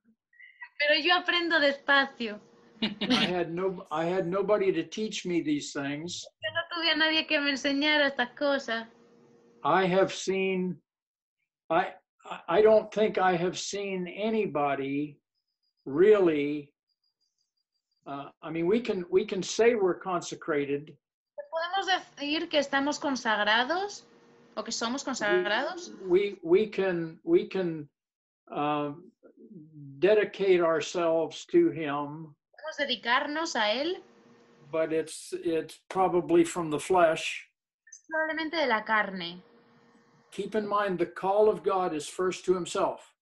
[SPEAKER 2] Pero yo aprendo despacio.
[SPEAKER 1] I had nobody to teach me these things.
[SPEAKER 2] Yo no tuve a nadie que me enseñara estas cosas.
[SPEAKER 1] I don't think I have seen anybody really. I mean, we can say we're consecrated.
[SPEAKER 2] Podemos decir que estamos consagrados o que somos consagrados,
[SPEAKER 1] we can dedicate ourselves to him,
[SPEAKER 2] podemos dedicarnos a Él,
[SPEAKER 1] but it's probably from the flesh.
[SPEAKER 2] probablemente de la carne.
[SPEAKER 1] Keep in mind the call of God is first to himself.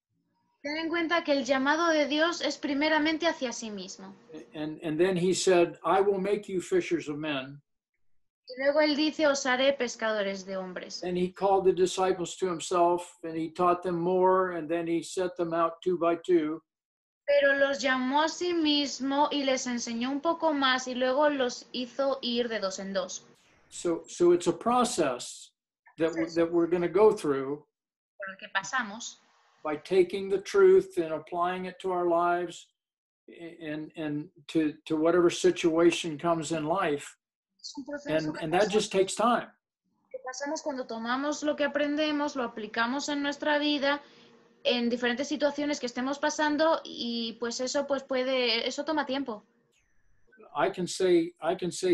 [SPEAKER 2] Ten en cuenta que el llamado de Dios es primeramente hacia sí mismo.
[SPEAKER 1] And then he said, I will make you fishers of men.
[SPEAKER 2] Y luego Él dice, os haré pescadores de hombres.
[SPEAKER 1] And he called the disciples to himself, and he taught them more, and then he set them out 2 by 2.
[SPEAKER 2] Pero los llamó a sí mismo y les enseñó un poco más y luego los hizo ir de 2 en 2.
[SPEAKER 1] So it's a process that we're going to go through
[SPEAKER 2] Por el que pasamos,
[SPEAKER 1] by taking the truth and applying it to our lives and to whatever situation comes in life.
[SPEAKER 2] es un proceso
[SPEAKER 1] And that just takes time.
[SPEAKER 2] que pasamos cuando tomamos lo que aprendemos, lo aplicamos en nuestra vida, en diferentes situaciones que estemos pasando y pues eso eso toma tiempo.
[SPEAKER 1] I can say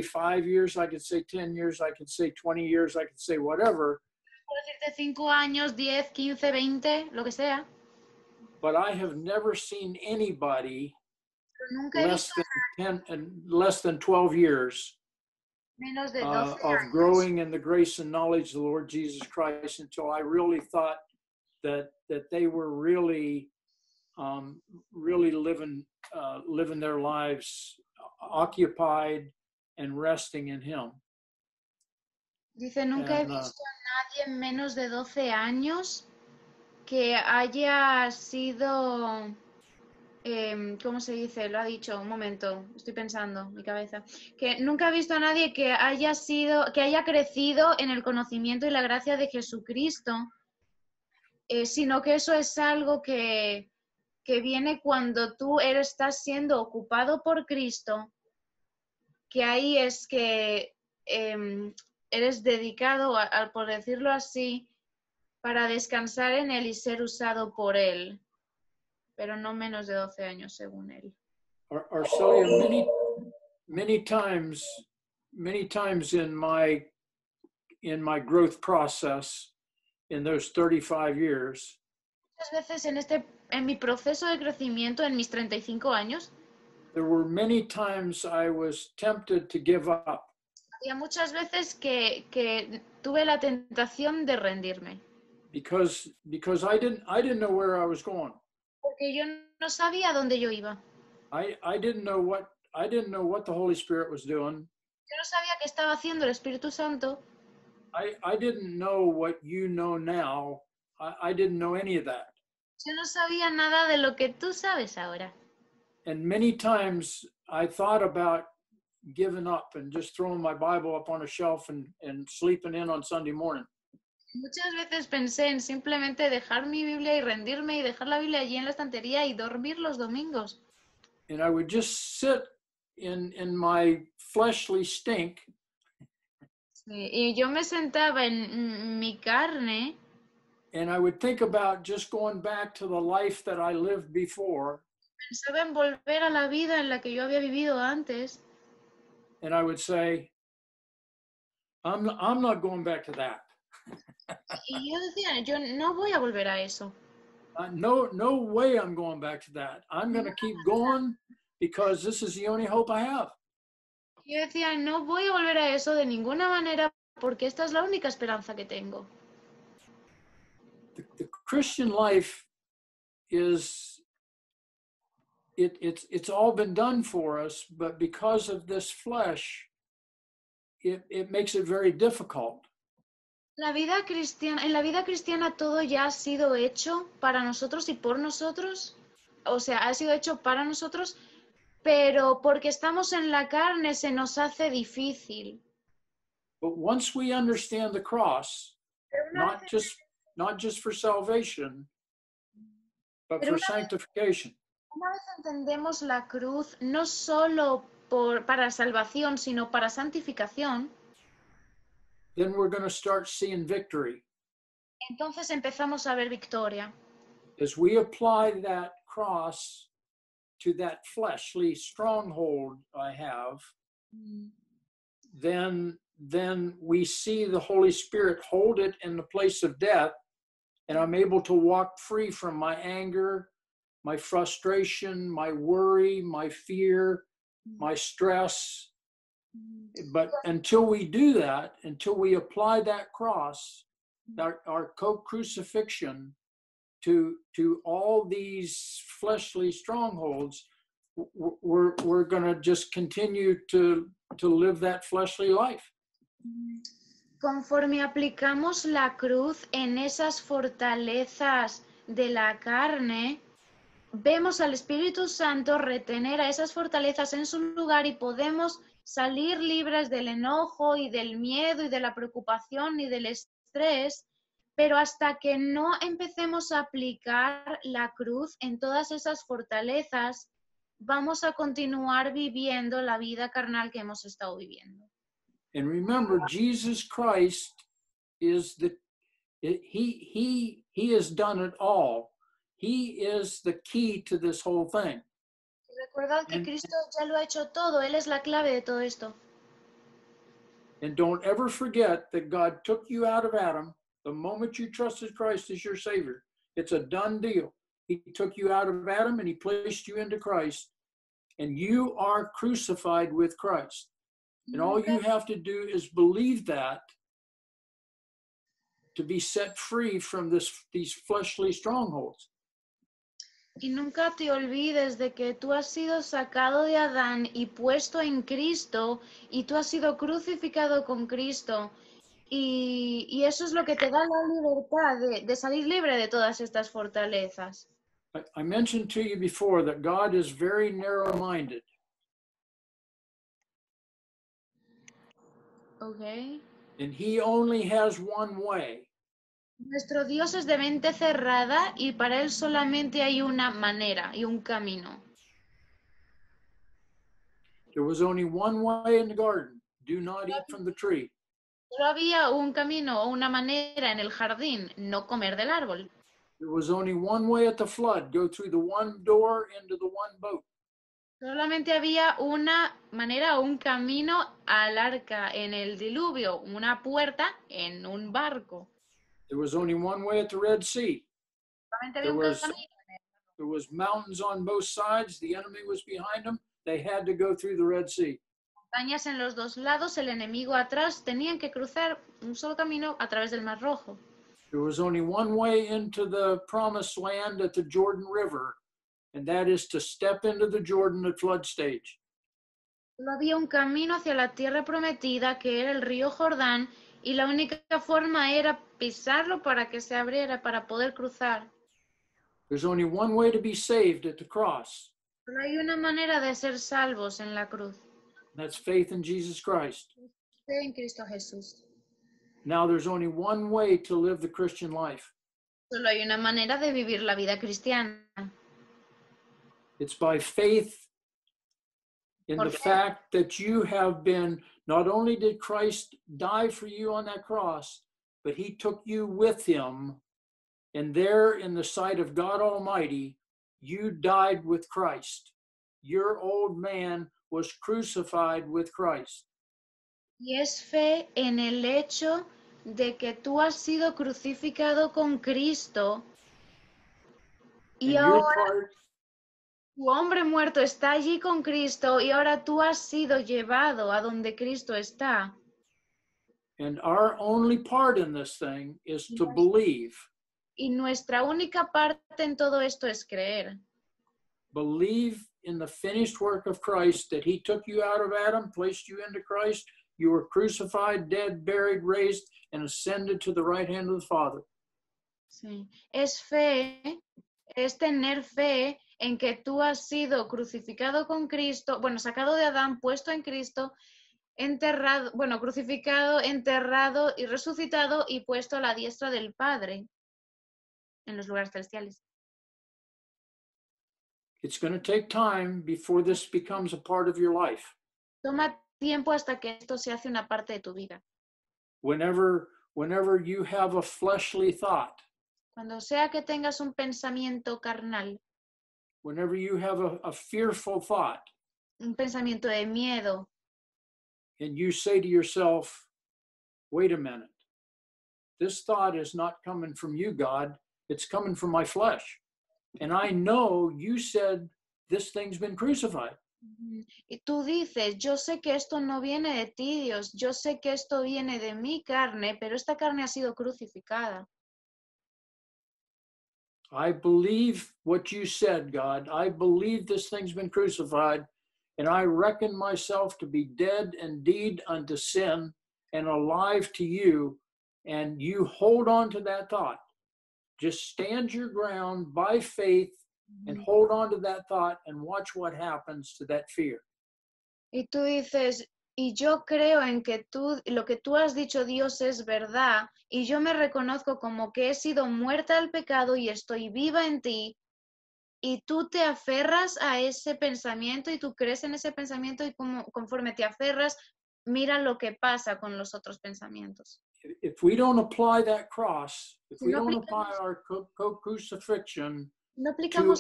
[SPEAKER 1] 5 years, I could say 10 years, I could say 20 years, I could say whatever.
[SPEAKER 2] Puedo decirte 5 años, 10, 15, 20, lo que sea.
[SPEAKER 1] But I have never seen anybody
[SPEAKER 2] Pero nunca he
[SPEAKER 1] less
[SPEAKER 2] visto
[SPEAKER 1] than 10 and less than 12 years
[SPEAKER 2] menos de 12
[SPEAKER 1] of
[SPEAKER 2] años.
[SPEAKER 1] growing in the grace and knowledge of the Lord Jesus Christ until I really thought that they were really living their lives occupied and resting in Him.
[SPEAKER 2] Dice, nunca he
[SPEAKER 1] And,
[SPEAKER 2] visto a nadie en menos de 12 años que haya sido, ¿cómo se dice? Lo ha dicho, un momento, estoy pensando, mi cabeza. Que nunca he visto a nadie que haya crecido en el conocimiento y la gracia de Jesucristo, sino que eso es algo que viene cuando tú estás siendo ocupado por Cristo, que ahí es que eres dedicado, por decirlo así, para descansar en Él y ser usado por Él, pero no menos de 12 años según Él.
[SPEAKER 1] Arcelia, many times in my growth process in those 35 years,
[SPEAKER 2] Muchas veces en mi proceso de crecimiento, en mis 35 años,
[SPEAKER 1] there were many times I was tempted to give up.
[SPEAKER 2] había muchas veces que tuve la tentación de rendirme,
[SPEAKER 1] Because I didn't know where I was going.
[SPEAKER 2] porque yo no sabía a dónde yo iba.
[SPEAKER 1] I didn't know what the Holy Spirit was doing.
[SPEAKER 2] Yo no sabía qué estaba haciendo el Espíritu Santo.
[SPEAKER 1] I didn't know what you know now. I didn't know any of that.
[SPEAKER 2] Yo no sabía nada de lo que tú sabes ahora.
[SPEAKER 1] And many times I thought about giving up and just throwing my Bible up on a shelf and sleeping in on Sunday morning.
[SPEAKER 2] Muchas veces pensé en simplemente dejar mi Biblia y rendirme y dejar la Biblia allí en la estantería y dormir los domingos.
[SPEAKER 1] And I would just sit in my fleshly stink.
[SPEAKER 2] Sí, y yo me sentaba en mi carne
[SPEAKER 1] And I would think about just going back to the life that I lived before.
[SPEAKER 2] pensaba en volver a la vida en la que yo había vivido antes.
[SPEAKER 1] And I would say, I'm not going back to that.
[SPEAKER 2] Y yo decía, yo no voy a volver a eso.
[SPEAKER 1] No way I'm going back to that. I'm going to keep going because this is the only hope I have.
[SPEAKER 2] Yo decía, no voy a volver a eso de ninguna manera porque esta es la única esperanza que tengo.
[SPEAKER 1] The Christian life is, it's all been done for us, but because of this flesh, it makes it very difficult.
[SPEAKER 2] En la vida cristiana todo ya ha sido hecho para nosotros y por nosotros. O sea, ha sido hecho para nosotros, pero porque estamos en la carne se nos hace difícil.
[SPEAKER 1] But once we understand the cross, not just for salvation, but for sanctification,
[SPEAKER 2] Una vez entendemos la cruz, no solo para salvación, sino para santificación,
[SPEAKER 1] then we're going to start seeing victory.
[SPEAKER 2] entonces empezamos a ver victoria.
[SPEAKER 1] As we apply that cross to that fleshly stronghold I have, then then we see the Holy Spirit hold it in the place of death, and I'm able to walk free from my anger, my frustration, my worry, my fear, my stress. But until we do that, until we apply that cross, our co-crucifixion to all these fleshly strongholds, we're going to just continue to live that fleshly life.
[SPEAKER 2] Conforme aplicamos la cruz en esas fortalezas de la carne, vemos al Espíritu Santo retener a esas fortalezas en su lugar y podemos salir libres del enojo y del miedo y de la preocupación y del estrés, pero hasta que no empecemos a aplicar la cruz en todas esas fortalezas, vamos a continuar viviendo la vida carnal que hemos estado viviendo.
[SPEAKER 1] And remember, Jesus Christ is he has done it all. He is the key to this whole thing.
[SPEAKER 2] Recordad que Cristo ya lo ha hecho todo, Él es la clave de todo esto.
[SPEAKER 1] And don't ever forget that God took you out of Adam the moment you trusted Christ as your Savior. It's a done deal. He took you out of Adam and he placed you into Christ, and you are crucified with Christ. And all you have to do is believe that to be set free from these fleshly strongholds.
[SPEAKER 2] Y nunca te olvides de que tú has sido sacado de Adán y puesto en Cristo, y tú has sido crucificado con Cristo. Y eso es lo que te da la libertad de salir libre de todas estas fortalezas.
[SPEAKER 1] I mentioned to you before that God is very narrow-minded.
[SPEAKER 2] Okay.
[SPEAKER 1] And he only has one way.
[SPEAKER 2] Nuestro Dios es de mente cerrada y para Él solamente hay una manera y un camino.
[SPEAKER 1] There was only one way in the garden. Do not eat from the tree.
[SPEAKER 2] Solo había un camino o una manera en el jardín, no comer del árbol.
[SPEAKER 1] There was only one way at the flood. Go through the one door into the one boat.
[SPEAKER 2] Solamente había una manera o un camino al arca en el diluvio, una puerta en un barco.
[SPEAKER 1] There was only one way at the Red Sea.
[SPEAKER 2] Solamente había un camino.
[SPEAKER 1] There was mountains on both sides. The enemy was behind them. They had to go through the Red Sea.
[SPEAKER 2] Montañas en los dos lados, el enemigo atrás, tenían que cruzar un solo camino a través del Mar Rojo.
[SPEAKER 1] There was only one way into the promised land at the Jordan River, and that is to step into the Jordan at flood stage.
[SPEAKER 2] Solo había un camino hacia la tierra prometida, que era el río Jordán, y la única forma era pisarlo para que se abriera, para poder cruzar.
[SPEAKER 1] There's only one way to be saved at the cross.
[SPEAKER 2] Solo hay una manera de ser salvos en la cruz.
[SPEAKER 1] That's faith in Jesus Christ.
[SPEAKER 2] Fe en Cristo Jesús.
[SPEAKER 1] Now there's only one way to live the Christian life.
[SPEAKER 2] Solo hay una manera de vivir la vida cristiana.
[SPEAKER 1] It's by faith in the fact that you have been, not only did Christ die for you on that cross, but he took you with him. And there in the sight of God Almighty, you died with Christ. Your old man was crucified with Christ.
[SPEAKER 2] Y es fe en el hecho de que tú has sido crucificado con Cristo y ahora tu hombre muerto está allí con Cristo y ahora tú has sido llevado a donde Cristo está.
[SPEAKER 1] And our only part in this thing is to believe.
[SPEAKER 2] Y nuestra única parte en todo esto es creer.
[SPEAKER 1] Believe in the finished work of Christ, that he took you out of Adam, placed you into Christ. You were crucified, dead, buried, raised, and ascended to the right hand of the Father.
[SPEAKER 2] Sí. Es fe, es tener fe en que tú has sido crucificado con Cristo, bueno, sacado de Adán, puesto en Cristo, enterrado, bueno, crucificado, enterrado y resucitado y puesto a la diestra del Padre en los lugares celestiales.
[SPEAKER 1] It's going to take time before this becomes a part of your life.
[SPEAKER 2] Toma tiempo hasta que esto se hace una parte de tu vida.
[SPEAKER 1] Whenever you have a fleshly thought,
[SPEAKER 2] Cuando sea que tengas un pensamiento carnal,
[SPEAKER 1] whenever you have a fearful thought,
[SPEAKER 2] un pensamiento de miedo,
[SPEAKER 1] and you say to yourself, wait a minute. This thought is not coming from you, God. It's coming from my flesh. And I know you said this thing's been crucified.
[SPEAKER 2] Y tú dices, yo sé que esto no viene de ti, Dios, yo sé que esto viene de mi carne, pero esta carne ha sido crucificada.
[SPEAKER 1] I believe what you said, God. I believe this thing's been crucified, and I reckon myself to be dead indeed unto sin and alive to you. And you hold on to that thought. Just stand your ground by faith and hold on to that thought and watch what happens to that fear.
[SPEAKER 2] Y tú dices, y yo creo en que tú, lo que tú has dicho, Dios, es verdad, y yo me reconozco como que he sido muerta al pecado y estoy viva en ti, y tú te aferras a ese pensamiento y tú crees en ese pensamiento y conforme te aferras, mira lo que pasa con los otros pensamientos.
[SPEAKER 1] If we don't apply that cross, if we
[SPEAKER 2] No
[SPEAKER 1] don't
[SPEAKER 2] aplicamos-
[SPEAKER 1] apply our crucifixion
[SPEAKER 2] No
[SPEAKER 1] to
[SPEAKER 2] aplicamos,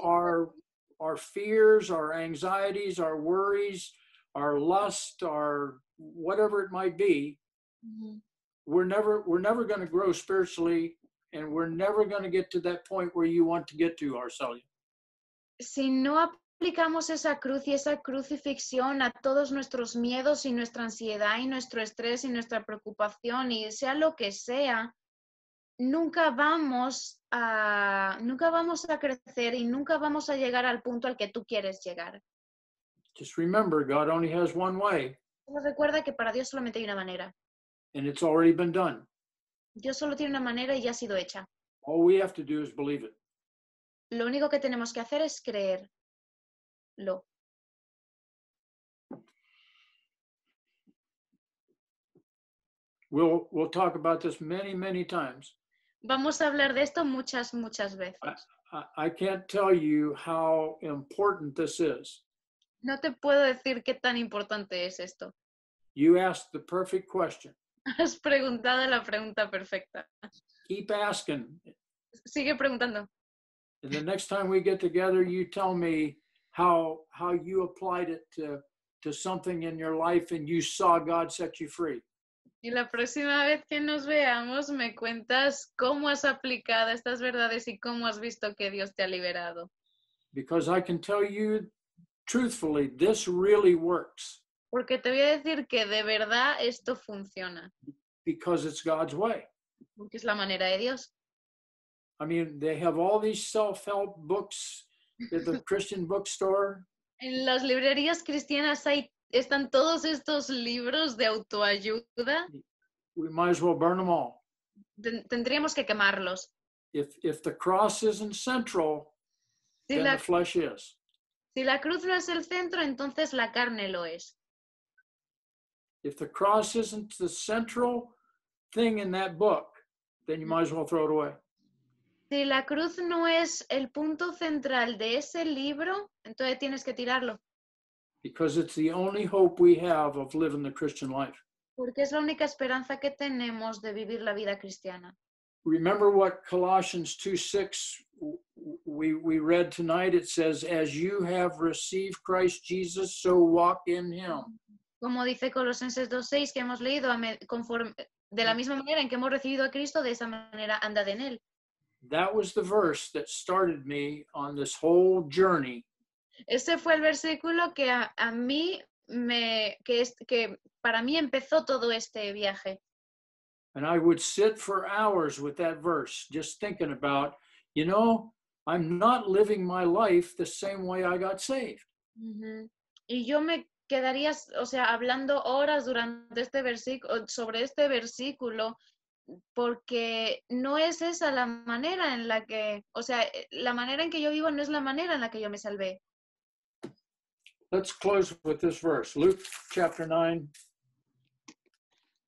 [SPEAKER 1] our fears, our anxieties, our worries, our lust, our whatever it might be,
[SPEAKER 2] Ujú.
[SPEAKER 1] we're never going to grow spiritually, and we're never going to get to that point where you want to get to, Arcelia.
[SPEAKER 2] Si no aplicamos esa cruz y esa crucifixión a todos nuestros miedos y nuestra ansiedad y nuestro estrés y nuestra preocupación y sea lo que sea, nunca vamos a crecer y nunca vamos a llegar al punto al que tú quieres llegar.
[SPEAKER 1] Just remember, God only has one way,
[SPEAKER 2] Solo recuerda que para Dios solamente hay una manera.
[SPEAKER 1] and it's already been done.
[SPEAKER 2] Dios solo tiene una manera y ya ha sido hecha.
[SPEAKER 1] All we have to do is believe it.
[SPEAKER 2] Lo único que tenemos que hacer es creerlo.
[SPEAKER 1] We'll talk about this many times.
[SPEAKER 2] Vamos a hablar de esto muchas veces.
[SPEAKER 1] I can't tell you how important this is.
[SPEAKER 2] No te puedo decir qué tan importante es esto.
[SPEAKER 1] You asked the perfect question.
[SPEAKER 2] Has preguntado la pregunta perfecta.
[SPEAKER 1] Keep asking.
[SPEAKER 2] Sigue preguntando.
[SPEAKER 1] And the next time we get together, you tell me how you applied it to something in your life and you saw God set you free.
[SPEAKER 2] Y la próxima vez que nos veamos me cuentas cómo has aplicado estas verdades y cómo has visto que Dios te ha liberado.
[SPEAKER 1] Because I can tell you truthfully, this really works.
[SPEAKER 2] Porque te voy a decir que de verdad esto funciona.
[SPEAKER 1] Because it's God's way.
[SPEAKER 2] Porque es la manera de Dios.
[SPEAKER 1] I mean, they have all these self-help books at the Christian bookstore.
[SPEAKER 2] En las librerías cristianas están todos estos libros de autoayuda.
[SPEAKER 1] We might as well burn them all.
[SPEAKER 2] Tendríamos que quemarlos.
[SPEAKER 1] If the cross isn't central,
[SPEAKER 2] Si
[SPEAKER 1] then
[SPEAKER 2] la,
[SPEAKER 1] the flesh is.
[SPEAKER 2] si la cruz no es el centro, entonces la carne lo es.
[SPEAKER 1] If the cross isn't the central thing in that book, then you might as well throw it away.
[SPEAKER 2] Si la cruz no es el punto central de ese libro, entonces tienes que tirarlo.
[SPEAKER 1] Because it's the only hope we have of living the Christian life.
[SPEAKER 2] Porque es la única esperanza que tenemos de vivir la vida cristiana.
[SPEAKER 1] Remember what Colossians 2:6 we read tonight? It says, as you have received Christ Jesus, so walk in him.
[SPEAKER 2] Como dice Colosenses 2:6 que hemos leído, de la misma manera en que hemos recibido a Cristo, de esa manera andad en él.
[SPEAKER 1] That was the verse that started me on this whole journey.
[SPEAKER 2] Ese fue el versículo que a mí que para mí empezó todo este viaje.
[SPEAKER 1] And I would sit for hours with that verse, just thinking about, I'm not living my life the same way I got saved.
[SPEAKER 2] Y yo me quedaría, hablando horas durante sobre este versículo, porque no es esa la manera en la que, la manera en que yo vivo no es la manera en la que yo me salvé.
[SPEAKER 1] Let's close with this verse, Luke chapter 9.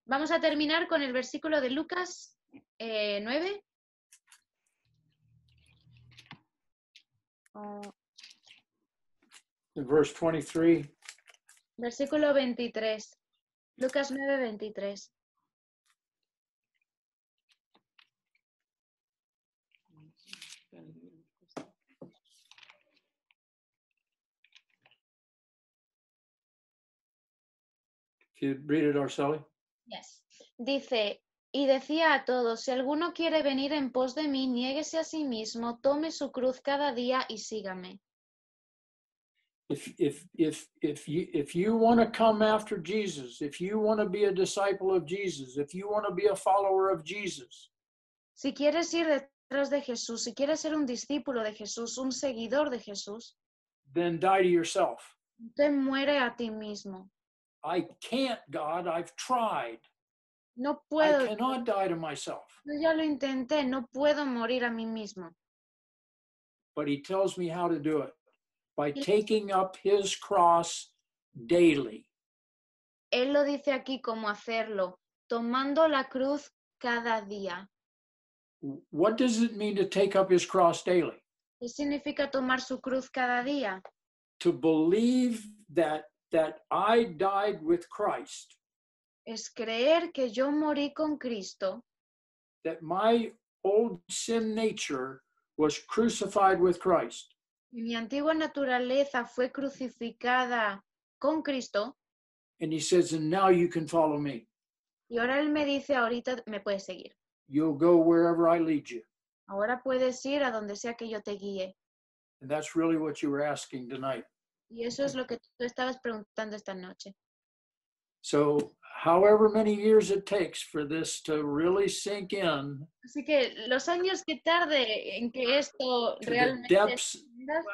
[SPEAKER 2] Vamos a terminar con el versículo de Lucas 9.
[SPEAKER 1] Verse 23.
[SPEAKER 2] Versículo 23. Lucas 9, 23.
[SPEAKER 1] If you read it, Arceli.
[SPEAKER 2] Yes. Dice, y decía a todos, si alguno quiere venir en pos de mí, niéguese a sí mismo, tome su cruz cada día y sígame.
[SPEAKER 1] If you want to come after Jesus, if you want to be a disciple of Jesus, if you want to be a follower of Jesus,
[SPEAKER 2] Si quieres ir detrás de Jesús, si quieres ser un discípulo de Jesús, un seguidor de Jesús,
[SPEAKER 1] then die to yourself.
[SPEAKER 2] te muere a ti mismo.
[SPEAKER 1] I can't, God, I've tried.
[SPEAKER 2] No
[SPEAKER 1] I
[SPEAKER 2] puedo,
[SPEAKER 1] cannot die to myself.
[SPEAKER 2] yo ya lo intenté, no puedo morir a mí mismo.
[SPEAKER 1] But he tells me how to do it by taking up his cross daily.
[SPEAKER 2] Él lo dice aquí cómo hacerlo, tomando la cruz cada día.
[SPEAKER 1] What does it mean to take up his cross daily?
[SPEAKER 2] ¿Qué significa tomar su cruz cada día?
[SPEAKER 1] To believe that I died with Christ,
[SPEAKER 2] Es creer que yo morí con Cristo,
[SPEAKER 1] that my old sin nature was crucified with Christ,
[SPEAKER 2] que mi antigua naturaleza fue crucificada con Cristo,
[SPEAKER 1] and he says, and now you can follow me.
[SPEAKER 2] y ahora Él me dice, ahorita me puedes seguir.
[SPEAKER 1] You'll go wherever I lead you.
[SPEAKER 2] Ahora puedes ir a donde sea que yo te guíe.
[SPEAKER 1] And that's really what you were asking tonight.
[SPEAKER 2] Y eso es lo que tú estabas preguntando esta noche.
[SPEAKER 1] So however many years it takes for this to really sink in
[SPEAKER 2] Así que los años que tarde en que esto
[SPEAKER 1] to the
[SPEAKER 2] realmente
[SPEAKER 1] depths,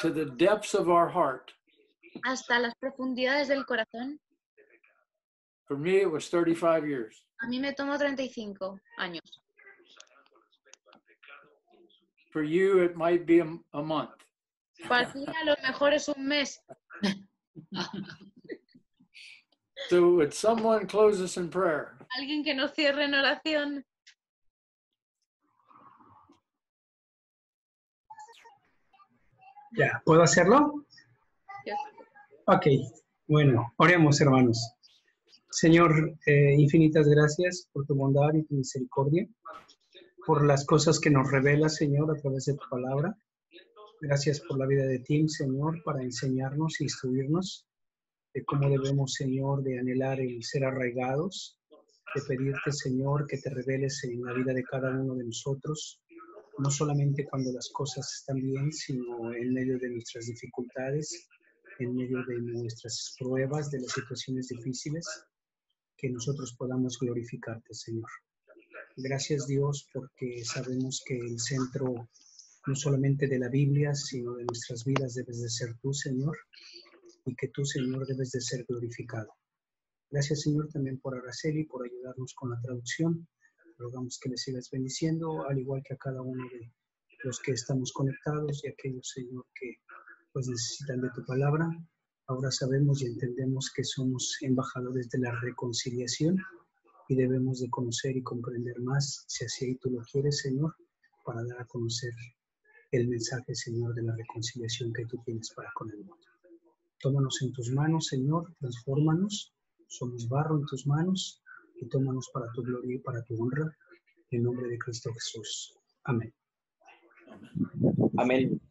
[SPEAKER 1] to the depths of our heart.
[SPEAKER 2] hasta las profundidades del corazón,
[SPEAKER 1] For me, it was 35 years.
[SPEAKER 2] a mí me tomó 35 años.
[SPEAKER 1] For you, it might be a month.
[SPEAKER 2] Para ti a lo mejor es un mes.
[SPEAKER 1] So would someone close us in prayer?
[SPEAKER 2] Alguien que nos cierre en oración.
[SPEAKER 4] Ya, ¿puedo hacerlo?
[SPEAKER 2] Yo-
[SPEAKER 4] Ok, bueno, oremos, hermanos. Señor, infinitas gracias por tu bondad y tu misericordia, por las cosas que nos revelas, Señor, a través de tu palabra. Gracias por la vida de Tim, Señor, para enseñarnos e instruirnos de cómo debemos, Señor, de anhelar el ser arraigados, de pedirte, Señor, que te reveles en la vida de cada uno de nosotros, no solamente cuando las cosas están bien, sino en medio de nuestras dificultades, en medio de nuestras pruebas, de las situaciones difíciles, que nosotros podamos glorificarte, Señor. Gracias, Dios, porque sabemos que el centro no solamente de la Biblia, sino de nuestras vidas debes de ser tú, Señor, y que tú, Señor, debes de ser glorificado. Gracias, Señor, también por Araceli, por ayudarnos con la traducción. Rogamos que le sigas bendiciendo, al igual que a cada uno de los que estamos conectados y aquellos, Señor, que pues necesitan de tu palabra. Ahora sabemos y entendemos que somos embajadores de la reconciliación y debemos de conocer y comprender más, si así tú lo quieres, Señor, para dar a conocer el mensaje, Señor, de la reconciliación que tú tienes para con el mundo. Tómanos en tus manos, Señor, transfórmanos, somos barro en tus manos y tómanos para tu gloria y para tu honra, en nombre de Cristo Jesús. Amén.
[SPEAKER 5] Amén.